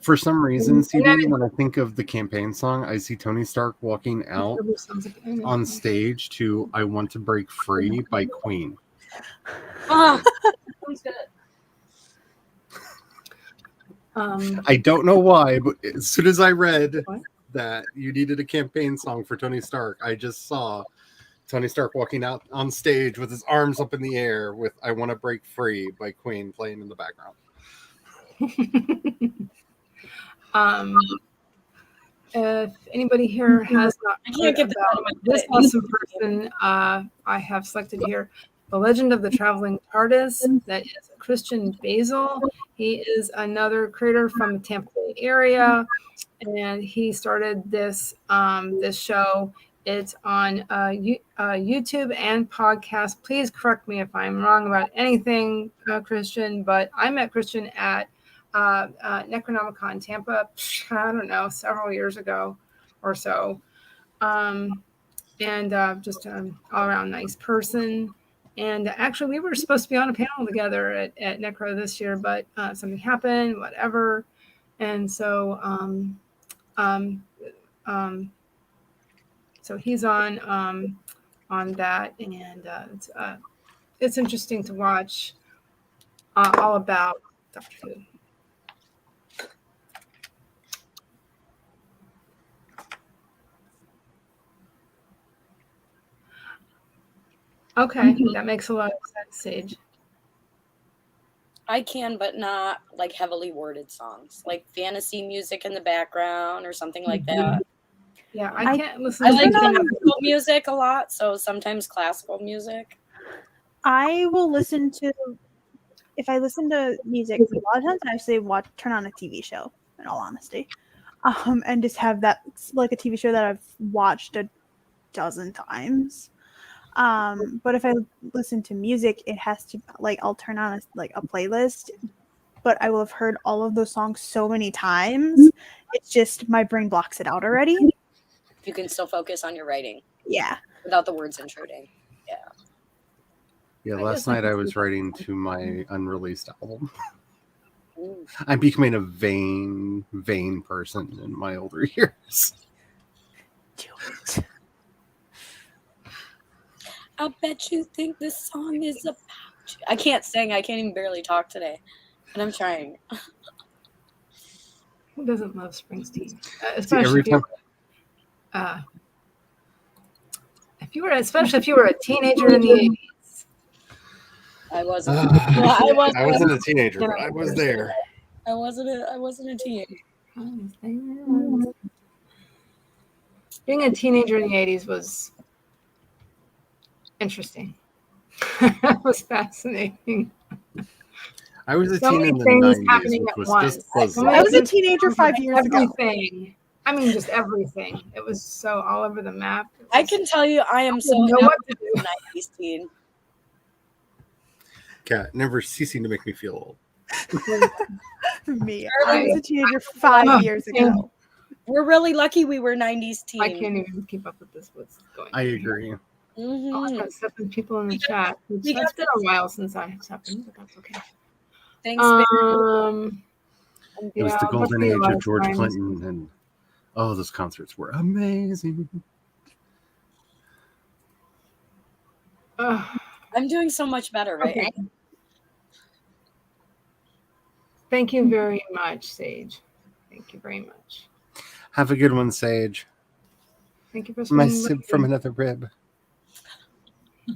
For some reason, CD, when I think of the campaign song, I see Tony Stark walking out on stage to "I Want to Break Free" by Queen. Ah, sounds good. I don't know why, but as soon as I read that you needed a campaign song for Tony Stark, I just saw Tony Stark walking out on stage with his arms up in the air with "I Want to Break Free" by Queen playing in the background. If anybody here has not heard about this awesome person I have selected here, The Legend of the Traveling TARDIS, that is Christian Basil. He is another creator from the Tampa Bay area, and he started this this show. It's on YouTube and podcast. Please correct me if I'm wrong about anything, Christian, but I met Christian at Necronomicon Tampa, I don't know, several years ago or so. And just an all-around nice person. And actually, we were supposed to be on a panel together at Necro this year, but something happened, whatever. And so so he's on that, and it's interesting to watch all about Doctor Who. Okay, that makes a lot of sense, Sage. I can, but not like heavily worded songs, like fantasy music in the background or something like that. Yeah, I can't listen. I like classical music a lot, so sometimes classical music. I will listen to, if I listen to music, a lot of times I actually turn on a TV show, in all honesty, and just have that like a TV show that I've watched a dozen times. But if I listen to music, it has to, like, I'll turn on a playlist, but I will have heard all of those songs so many times. It's just my brain blocks it out already. You can still focus on your writing. Yeah. Without the words intruding. Yeah. Yeah, last night I was writing to my unreleased album. I'm becoming a vain person in my older years. Do it. I bet you think this song is about you. I can't sing. I can't even barely talk today. And I'm trying. Who doesn't love Springsteen? every time. Especially if you were a teenager in the 80s. I wasn't. I wasn't a teenager, but I was there. I wasn't a teenager. Being a teenager in the 80s was interesting. It was fascinating. I was a So teen many in the things 90s, happening which at was once. just puzzling. Like, I was a teenager 5 years ago. Everything. I mean, just everything. It was so all over the map. I can tell you, I am so know happy what to with 90s teen. Cat, never ceasing to make me feel old. Me. I was a teenager 5 years ago. We're really lucky we were 90s teen. I can't even keep up with this. What's going on? I agree. Mm-hmm. Oh, I got 7 people in the chat. It's been a while since I have happened, but that's okay. Thanks, It was the golden age of George Clinton, and those concerts were amazing. I'm doing so much better right now. Thank you very much, Sage. Thank you very much. Have a good one, Sage. Thank you for my sib from another rib. I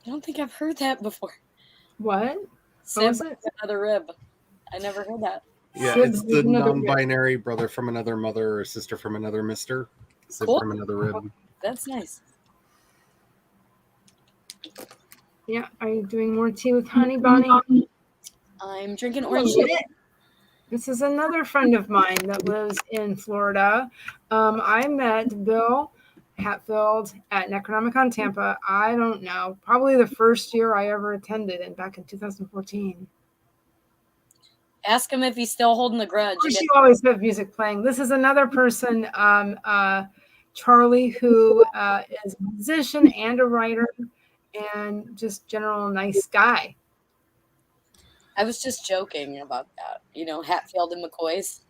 don't think I've heard that before. What? Sib from another rib. I never heard that. Yeah, it's the non-binary brother from another mother or sister from another mister. Sib from another rib. That's nice. Yeah, are you doing more tea with honey, Bonnie? I'm drinking orange juice. This is another friend of mine that lives in Florida. I met Bill Hatfield at Necronomicon Tampa. I don't know, probably the first year I ever attended, and back in 2014. Ask him if he's still holding the grudge. You always have music playing. This is another person, Charlie, who is a musician and a writer, and just general nice guy. I was just joking about that. Hatfield and McCoy's.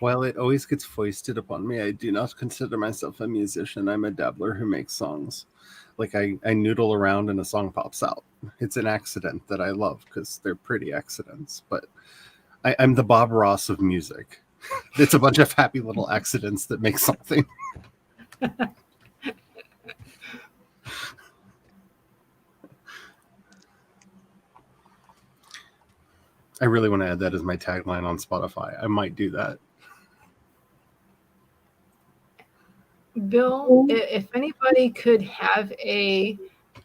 Well, it always gets foisted upon me. I do not consider myself a musician. I'm a dabbler who makes songs. Like I noodle around and a song pops out. It's an accident that I love because they're pretty accidents. But I'm the Bob Ross of music. It's a bunch of happy little accidents that make something. I really want to add that as my tagline on Spotify. I might do that. Bill, if anybody could have a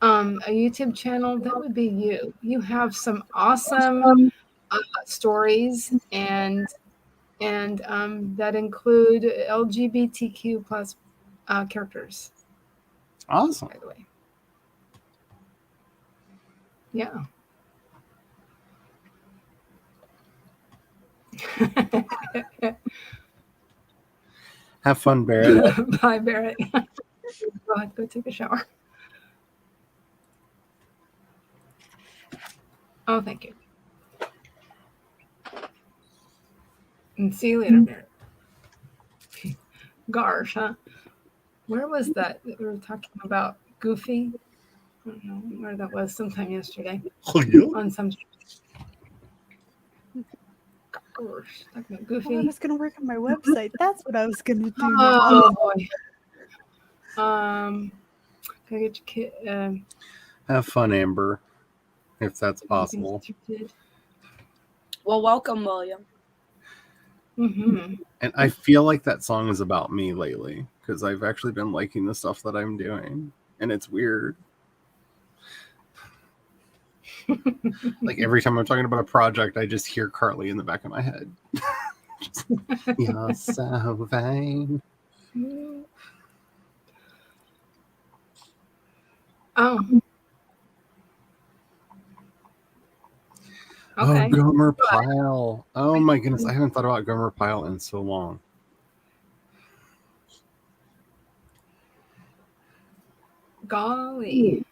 YouTube channel, that would be you. You have some awesome stories and that include LGBTQ plus characters. Awesome. By the way. Yeah. Have fun, Barrett. Bye, Barrett. Go take a shower. Oh, thank you. And see you later, Barrett. Gosh, huh? Where was that we were talking about? Goofy? I don't know where that was. Sometime yesterday. Oh, yeah? On some. Gosh, talking about Goofy. I was going to work on my website. That's what I was going to do. Oh boy. Can I get your kid? Have fun, Amber, if that's possible. Well, welcome, William. Mm-hmm. And I feel like that song is about me lately because I've actually been liking the stuff that I'm doing, and it's weird. Like every time I'm talking about a project, I just hear Carly in the back of my head. You're so vain. Oh. Okay. Oh, Gomer Pyle. Oh my goodness, I haven't thought about Gomer Pyle in so long. Golly.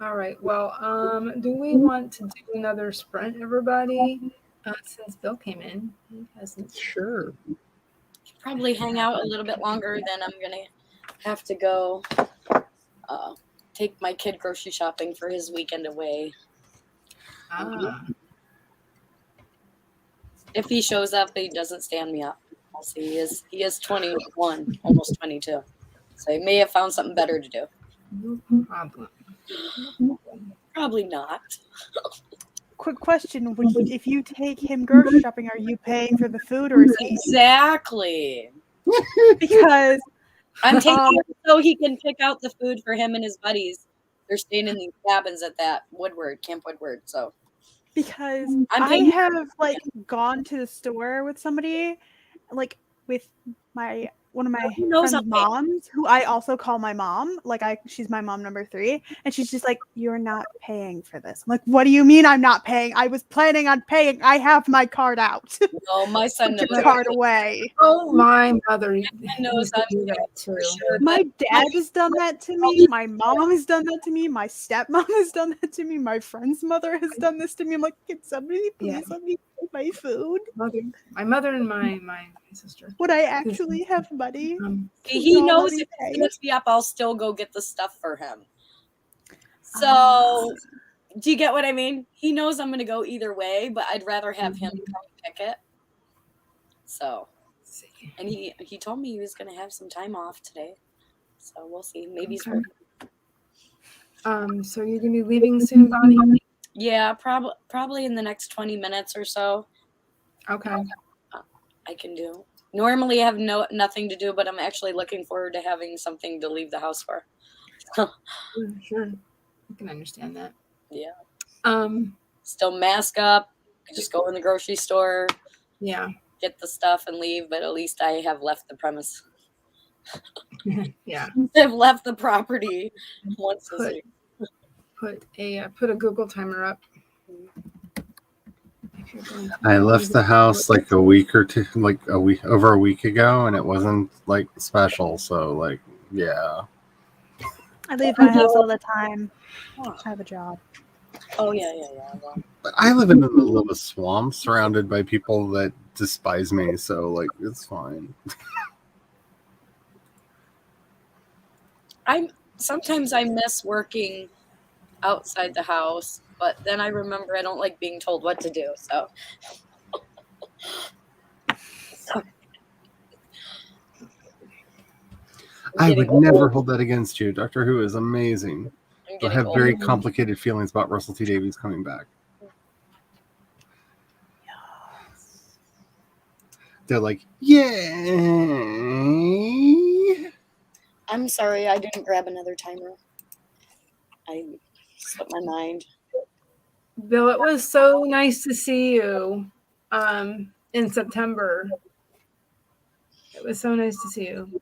All right. Well, do we want to do another sprint, everybody? Since Bill came in, he hasn't. Sure. Probably hang out a little bit longer. Then I'm gonna have to go take my kid grocery shopping for his weekend away. If he shows up, he doesn't stand me up. I'll see. He is 21, almost 22. So he may have found something better to do. No problem. Probably not. Quick question: if you take him grocery shopping, are you paying for the food or is he? Exactly. Because I'm taking him so he can pick out the food for him and his buddies. They're staying in these cabins at that Camp Woodward. So because I'm I paying. have like gone to the store with somebody, like with one of my He knows friend's I'm paying. moms, who I also call my mom. She's my mom number 3, and she's just like, "You're not paying for this." I'm like, "What do you mean I'm not paying? I was planning on paying. I have my card out. No, my son Put knows. your card away." Oh, my mother knows used to I'm do that too. Sure, My but dad has done that to me. My mom has done that to me. My stepmom has done that to me. My friend's mother has done this to me. I'm like, "Can somebody please let me pay my food? My mother and my sister. Would I actually have money?" Can he y'all let knows me if pay? he lets me up, I'll still go get the stuff for him. So, do you get what I mean? He knows I'm going to go either way, but I'd rather have him come pick it. So, and he told me he was going to have some time off today. So we'll see. Maybe he's working. So you're gonna be leaving soon, Bonnie? Yeah, probably in the next 20 minutes or so. Okay. I can do. Normally I have nothing to do, but I'm actually looking forward to having something to leave the house for. Sure. I can understand that. Yeah. Still mask up. Just go in the grocery store. Yeah. Get the stuff and leave, but at least I have left the premise. Yeah. I've left the property once this week. Put a Google timer up. I left the house like a week or two, over a week ago, and it wasn't like special. So like, yeah. I leave my house all the time. I have a job. Oh yeah. Well, But I live in the middle of a swamp, surrounded by people that despise me. So like, it's fine. Sometimes I miss working outside the house, but then I remember I don't like being told what to do. So. I would never hold that against you. Doctor Who is amazing. I have very old. complicated feelings about Russell T Davies coming back. They're like, yay! I'm sorry, I didn't grab another timer. I slipped my mind. Bill, it was so nice to see you in September. It was so nice to see you.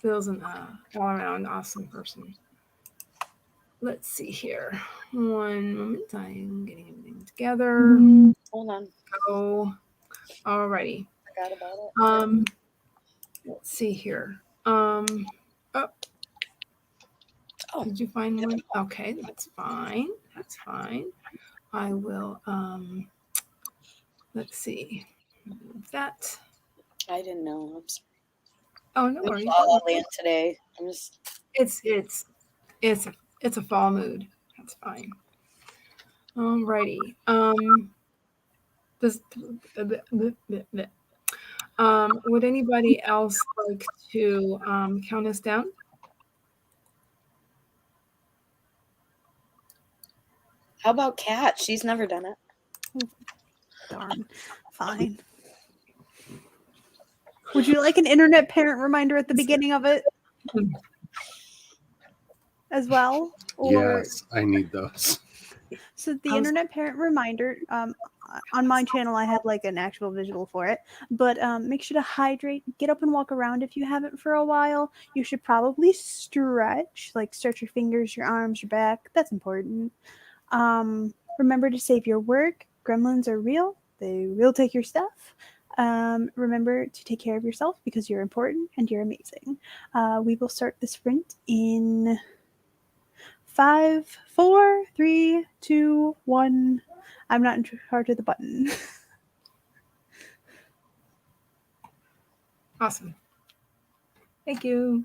Bill's an all-around awesome person. Let's see here. One moment. I'm getting everything together. Hold on. Oh, alrighty. Forgot about it. Let's see here. Did you find one? Okay, that's fine. That's fine. I will. Let's see. That. I didn't know. I'm sorry. Oh, no worries. La Land today. I'm just. It's a fall mood. That's fine. Alrighty. Would anybody else like to count us down? How about Kat? She's never done it. Darn. Fine. Would you like an internet parent reminder at the beginning of it as well? Or Yes, I need those. so the internet parent reminder, on my channel, I have like an actual visual for it, but make sure to hydrate, get up and walk around if you haven't for a while. You should probably stretch your fingers, your arms, your back. That's important. Remember to save your work. Gremlins are real. They will take your stuff. Remember to take care of yourself because you're important and you're amazing. We will start the sprint in 5, 4, 3, 2, 1. I'm not in charge of the button. Awesome. Thank you.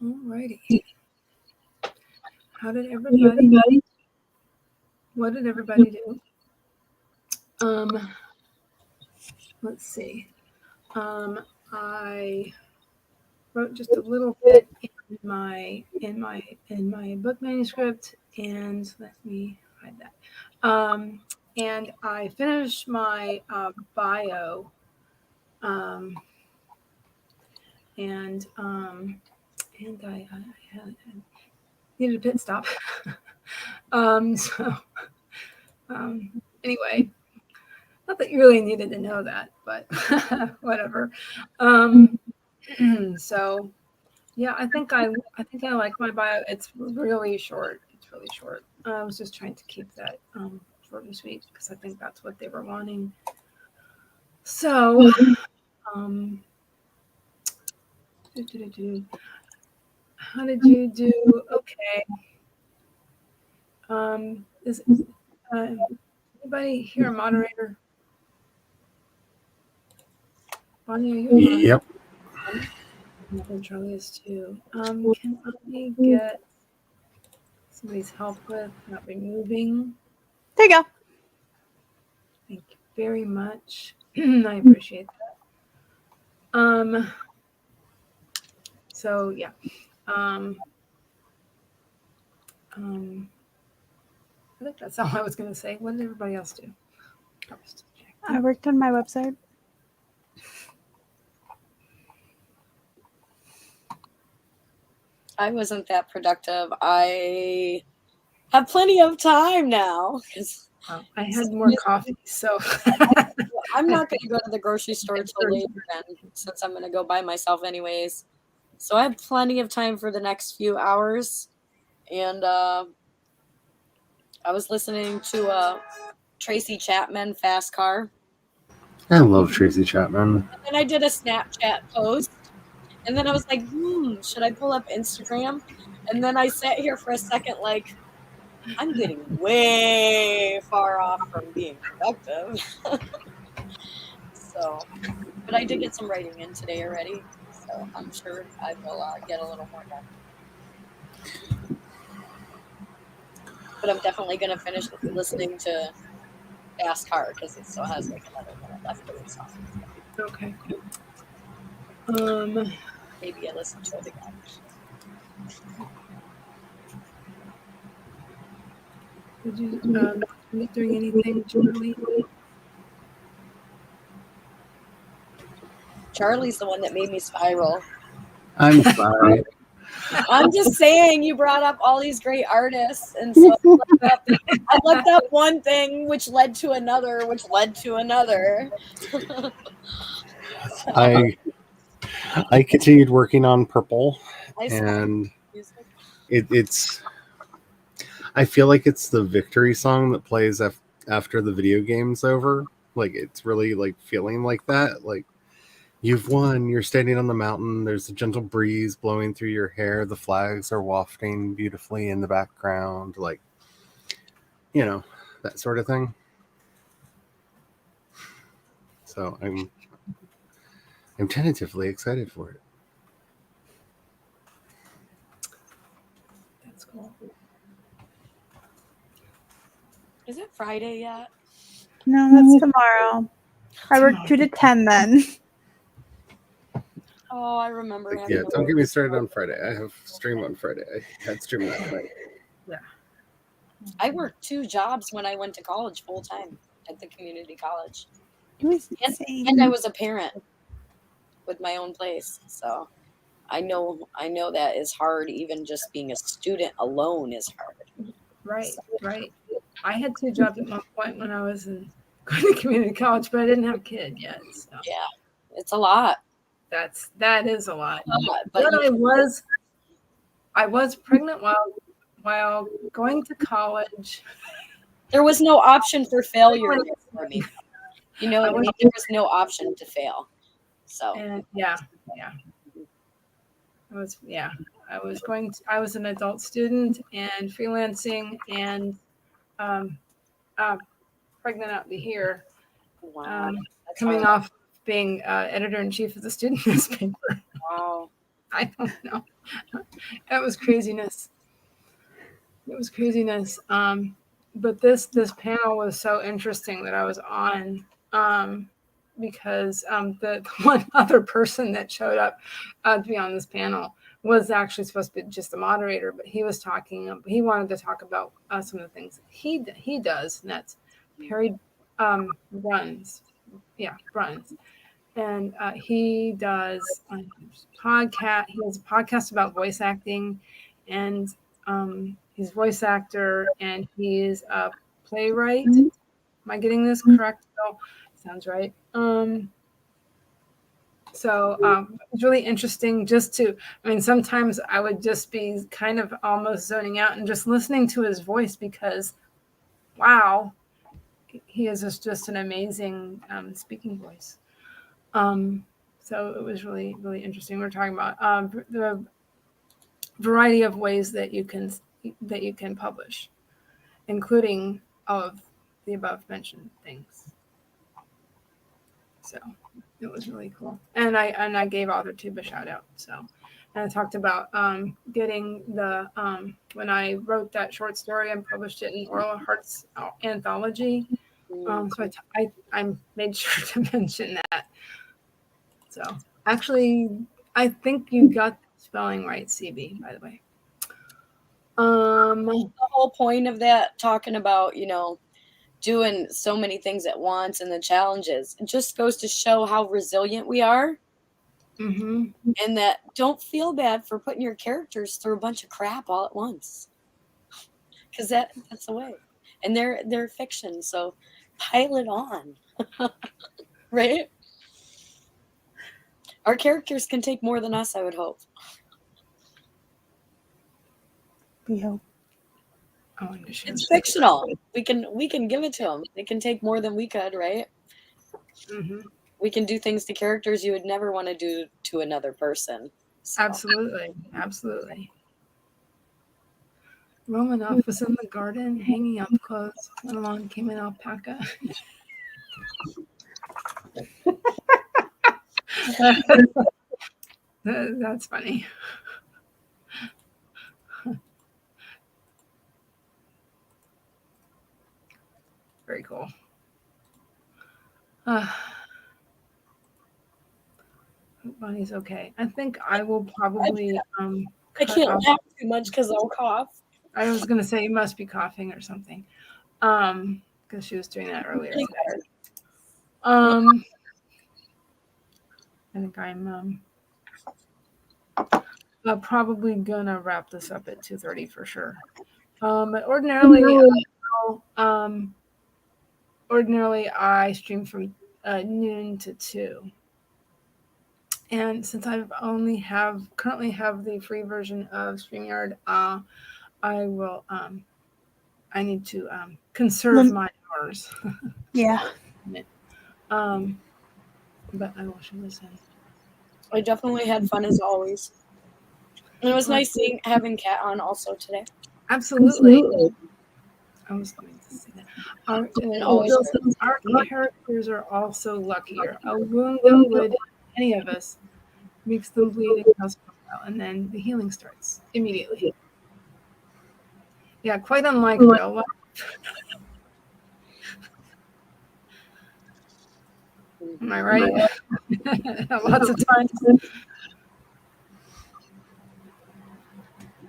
Alrighty. How did everybody? What did everybody do? Let's see. I wrote just a little bit in my book manuscript, and let me hide that. And I finished my bio, and I needed a pit stop. Anyway, not that you really needed to know that, but whatever. So yeah, I think I like my bio. It's really short. It's really short. I was just trying to keep that short and sweet because I think that's what they were wanting. So, how did you do? Okay. Is anybody here a moderator? Bonnie, are you a moderator? Yep. And Charlie is too. Can I get somebody's help with not removing? There you go. Thank you very much. I appreciate that. So yeah. I think that's all I was going to say. What did everybody else do? I worked on my website. I wasn't that productive. I have plenty of time now because I had more coffee, so I'm not going to go to the grocery store till later then, since I'm going to go by myself anyways. So I have plenty of time for the next few hours, and I was listening to Tracy Chapman, Fast Car. I love Tracy Chapman. And I did a Snapchat post, and then I was like, should I pull up Instagram? And then I sat here for a second like, I'm getting way far off from being productive. So, but I did get some writing in today already, so I'm sure I will get a little more done. But I'm definitely going to finish listening to Fast Car because it still has like another minute left of the song. Okay. Maybe I listen to it again. Did you doing anything, Charlie? Charlie's the one that made me spiral. I'm sorry. I'm just saying, you brought up all these great artists, and so I looked up one thing, which led to another, which led to another. I continued working on Purple, and it's. I feel like it's the victory song that plays after the video game's over. Like it's really like feeling like that. Like you've won. You're standing on the mountain. There's a gentle breeze blowing through your hair. The flags are wafting beautifully in the background. Like, you know, that sort of thing. So I'm tentatively excited for it. That's cool. Is it Friday yet? No, that's tomorrow. I work 2 to 10 then. Oh, I remember. Yeah, don't get me started on Friday. I have stream on Friday. I had stream that Friday. Yeah. I worked 2 jobs when I went to college full time at the community college. It was insane. And I was a parent with my own place. So I know that is hard. Even just being a student alone is hard. Right, right. I had 2 jobs at one point when I was going to community college, but I didn't have a kid yet. So. Yeah, it's a lot. That is a lot. But I was pregnant while going to college. There was no option for failure for me. You know, there was no option to fail. So and I was an adult student and freelancing and pregnant out to here. Wow. Coming off being editor-in-chief of the student newspaper. Wow. I don't know. That was craziness. It was craziness. But this panel was so interesting that I was on, because the one other person that showed up to be on this panel was actually supposed to be just a moderator, but he was talking. He wanted to talk about some of the things he does, and that's Perry runs. Yeah, runs. And he does podcast. He has a podcast about voice acting, and he's a voice actor, and he's a playwright. Am I getting this correct? Oh, sounds right. So it's really interesting just to. I mean, sometimes I would just be kind of almost zoning out and just listening to his voice because, wow, he is just an amazing speaking voice. So it was really, really interesting. We're talking about the variety of ways that you can publish, including all of the above mentioned things. So it was really cool. And I gave AuthorTube a shout out. So, and I talked about getting the when I wrote that short story and published it in Oral Hearts anthology. So I made sure to mention that. So actually, I think you got the spelling right, CB, by the way. The whole point of that, talking about, doing so many things at once and the challenges, it just goes to show how resilient we are. Mm-hmm. And that don't feel bad for putting your characters through a bunch of crap all at once. Because that's the way. And they're fiction, so pile it on. Right? Our characters can take more than us, I would hope. We hope. Oh, it's fictional. We can give it to them. They can take more than we could, right? Mm-hmm. We can do things to characters you would never want to do to another person. So. Absolutely. Romanoff was in the garden hanging up clothes when along came an alpaca. That's funny. Very cool. Bonnie's okay. I think I will probably I can't laugh too much because I'll cough. I was gonna say you must be coughing or something. Because she was doing that earlier. I think I'm probably gonna wrap this up at 2:30 for sure. But ordinarily I stream from noon to 2. And since I currently have the free version of StreamYard, I will I need to conserve my hours. Yeah. But I will show this in. I definitely had fun as always. And it was nice having Kat on also today. Absolutely. I was going to say that. Our characters are also luckier. A wound that would any of us makes them bleed and then the healing starts immediately. Yeah, quite unlike real life. Am I right? Lots of times.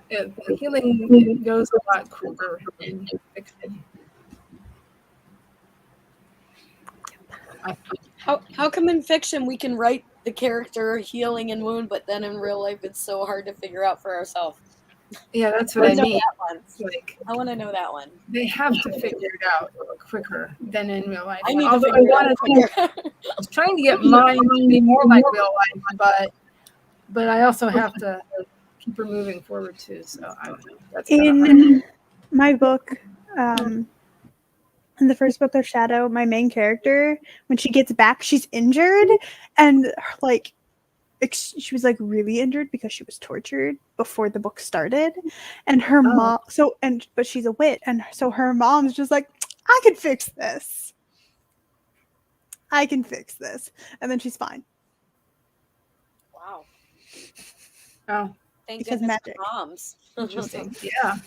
The healing goes a lot quicker in fiction. How come in fiction we can write the character healing and wound, but then in real life it's so hard to figure out for ourselves? Yeah, that's what I mean. I want to know that one. They have to figure it out quicker than in real life. I need to figure it out. I was trying to get mine to be more like real life, but I also have to keep her moving forward too. So I don't know. That's in my book, in the first book of Shadow, my main character, when she gets back, she's injured, and she was really injured because she was tortured before the book started, and her mom. But she's a wit, and so her mom's just like, I can fix this. And then she's fine. Wow. Oh, Thank Because goodness magic. for moms. interesting. Yeah.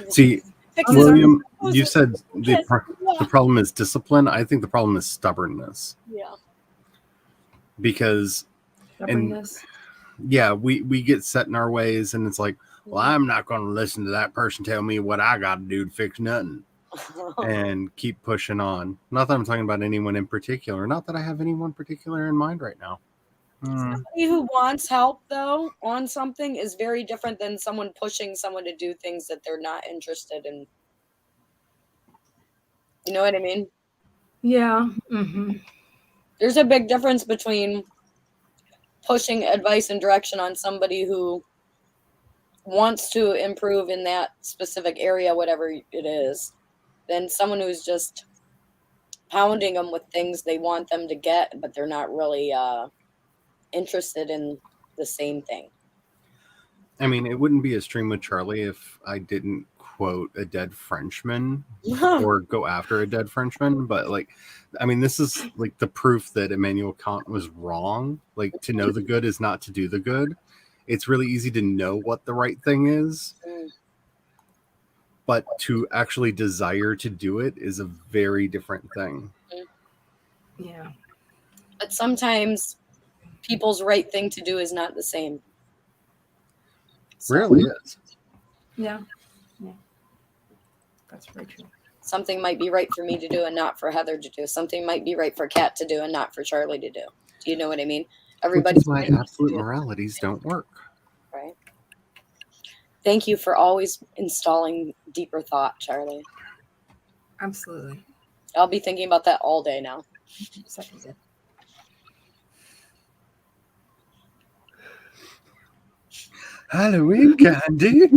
See, Fixes William, our- you said the Yeah. problem is discipline. I think the problem is stubbornness. Yeah. Because, Stubbornness. yeah, we get set in our ways, and it's like, well, I'm not going to listen to that person tell me what I got to do to fix nothing, and keep pushing on. Not that I'm talking about anyone in particular. Not that I have anyone particular in mind right now. Somebody who wants help, though, on something is very different than someone pushing someone to do things that they're not interested in. You know what I mean? Yeah. Mm-hmm. There's a big difference between pushing advice and direction on somebody who wants to improve in that specific area, whatever it is, than someone who's just pounding them with things they want them to get, but they're not really interested in the same thing. I mean, it wouldn't be a stream with Charlie if I didn't quote a dead Frenchman or go after a dead Frenchman. But like, I mean, this is like the proof that Immanuel Kant was wrong. Like, to know the good is not to do the good. It's really easy to know what the right thing is, but to actually desire to do it is a very different thing. Yeah. But sometimes people's right thing to do is not the same. So, Really is. Yeah. Yeah. That's very true. something might be right for me to do and not for Heather to do. Something might be right for Kat to do and not for Charlie to do. Do you know what I mean? Which Everybody's is why absolute moralities don't work. right. Thank you for always installing deeper thought, Charlie. Absolutely. I'll be thinking about that all day now. Seconded. Halloween candy.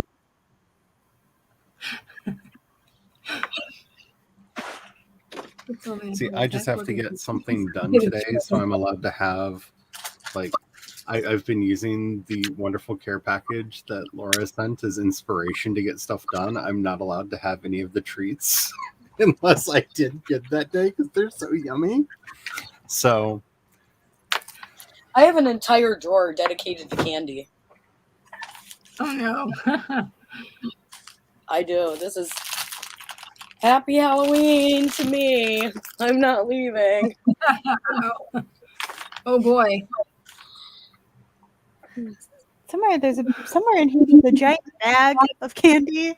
See, I just have to get something done today, so I'm allowed to have, like, I've been using the wonderful care package that Laura sent as inspiration to get stuff done. I'm not allowed to have any of the treats unless I did good that day because they're so yummy. So I have an entire drawer dedicated to candy. Oh no. I do. This is Happy Halloween to me. I'm not leaving. Oh boy. Somewhere in here there's a giant bag of candy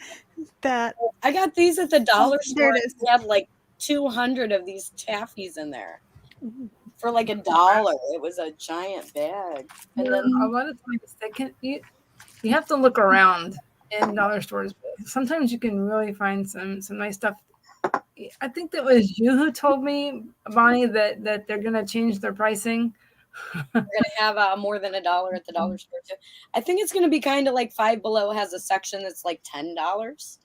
that I got these at the dollar there store. it is. They had like 200 of these taffies in there for like $1. It was a giant bag. And then A lot of times they can you have to look around in dollar stores. Sometimes you can really find some nice stuff. I think that was you who told me, Bonnie, that they're gonna change their pricing. we're gonna have more than $1 at the dollar store too. I think it's gonna be kind of like Five Below has a section that's like $10.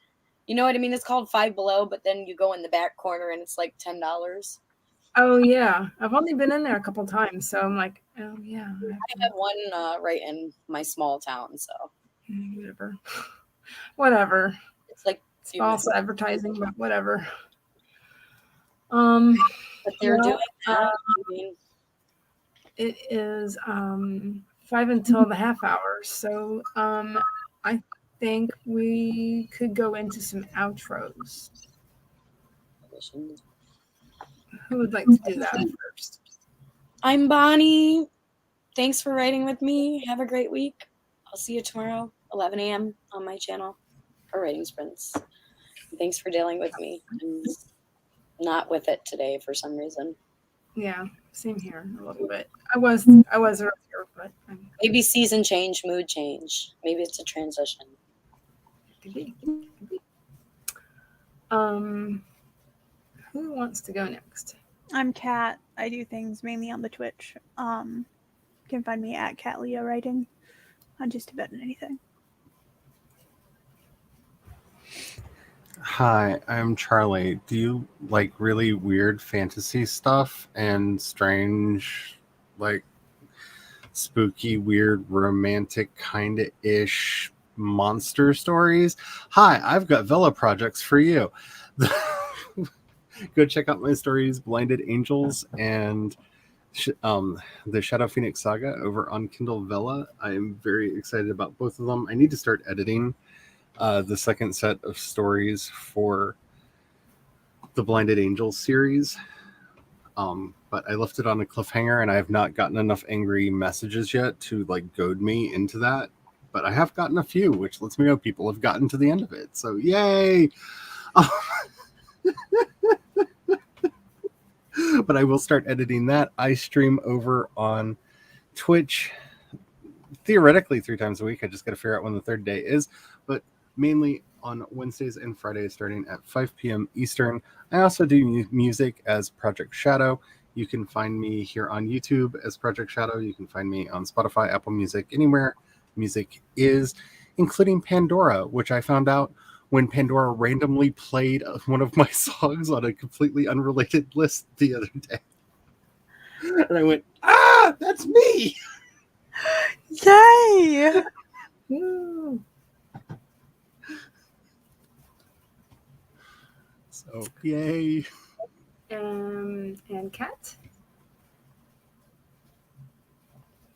You know what I mean? It's called Five Below, but then you go in the back corner and it's like $10. Oh yeah, I've only been in there a couple times, so I'm like, oh yeah, I have one right in my small town, so whatever. it's like False advertising, but whatever. But they're doing that. I mean, it is 5 until the half hour, so I think we could go into some outros. Who would like to do that first? I'm Bonnie. Thanks for writing with me. Have a great week. I'll see you tomorrow, 11 a.m. on my channel for Writing Sprints. Thanks for dealing with me. I'm not with it today for some reason. Yeah, same here a little bit. I was earlier, but maybe season change, mood change. Maybe it's a transition. Could be. Who wants to go next? I'm Kat. I do things mainly on the Twitch. You can find me at Kat Leo Writing on just about anything. hi, I'm Charlie. Do you like really weird fantasy stuff and strange, like spooky, weird, romantic kind of ish monster stories? Hi, I've got Vela projects for you. Go check out my stories, Blinded Angels and the Shadow Phoenix Saga over on Kindle Vella. I am very excited about both of them. I need to start editing the second set of stories for the Blinded Angels series. But I left it on a cliffhanger, and I have not gotten enough angry messages yet to like goad me into that. But I have gotten a few, which lets me know people have gotten to the end of it. So yay! But I will start editing that. I stream over on Twitch theoretically 3 times a week. I just got to figure out when the third day is, but mainly on Wednesdays and Fridays starting at 5 p.m. Eastern. I also do music as Project Shadow. You can find me here on YouTube as Project Shadow. You can find me on Spotify, Apple Music, anywhere music is, including Pandora, which I found out when Pandora randomly played one of my songs on a completely unrelated list the other day. And I went, that's me! Yay! Woo. So, yay. And Kat?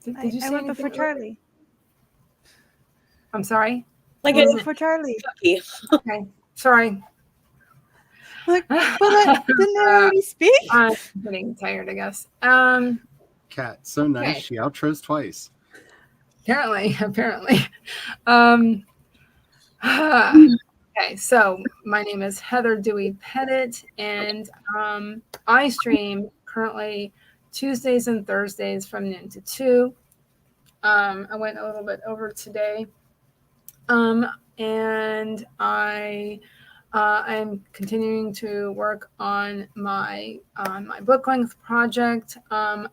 Did I you say went before anything? Charlie. I'm sorry. Like I it's went before Charlie. cookie. Okay, sorry. Like, but didn't I already speak? I'm getting tired, I guess. Kat, so nice. Okay. She outros twice. Apparently. Okay, so my name is Heather Dewey Pettit, and I stream currently Tuesdays and Thursdays from noon to 2. I went a little bit over today, and I'm continuing to work on my book length project. Have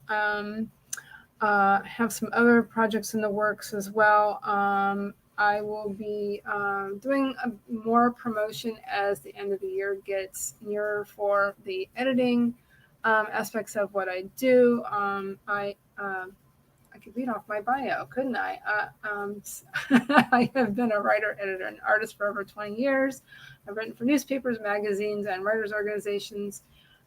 some other projects in the works as well. I will be doing more promotion as the end of the year gets nearer for the editing aspects of what I do. I could read off my bio, couldn't I? I have been a writer, editor, and artist for over 20 years. I've written for newspapers, magazines, and writers' organizations,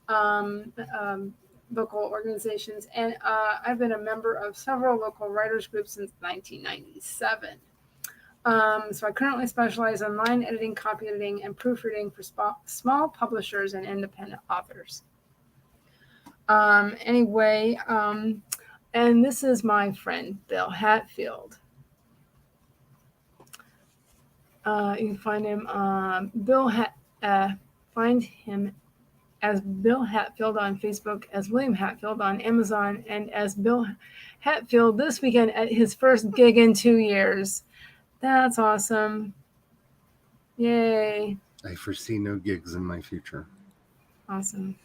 local organizations, and I've been a member of several local writers groups since 1997. So I currently specialize in line editing, copy editing, and proofreading for small publishers and independent authors. And this is my friend, Bill Hatfield. You can find him, find him as Bill Hatfield on Facebook, as William Hatfield on Amazon, and as Bill Hatfield this weekend at his first gig in 2 years. That's awesome. Yay. I foresee no gigs in my future. Awesome.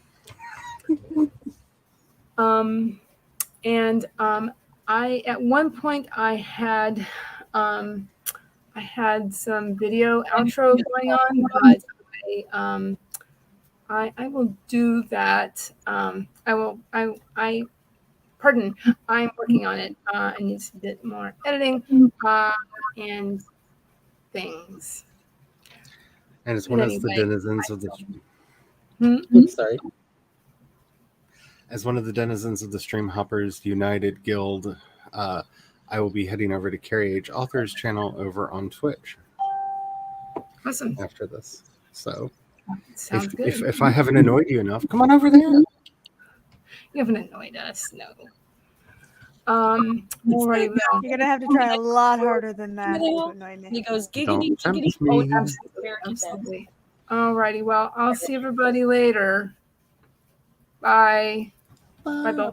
I at one point I had some video outro going on, but I will do that. I'm working on it. I need a bit more editing and things. And it's one of the denizens of the Sorry. As one of the denizens of the Stream Hoppers United Guild, I will be heading over to Carrie H. Author's channel over on Twitch. Awesome. After this. So Sounds good. If I haven't annoyed you enough, come on over there. You haven't annoyed us, no. Alrighty, well. You're gonna have to try a lot harder than that to annoy me. He goes Don't giggity tempt giggity. me. Oh, Absolutely. Alrighty, well, I'll see everybody later. Bye. Bye, Bill.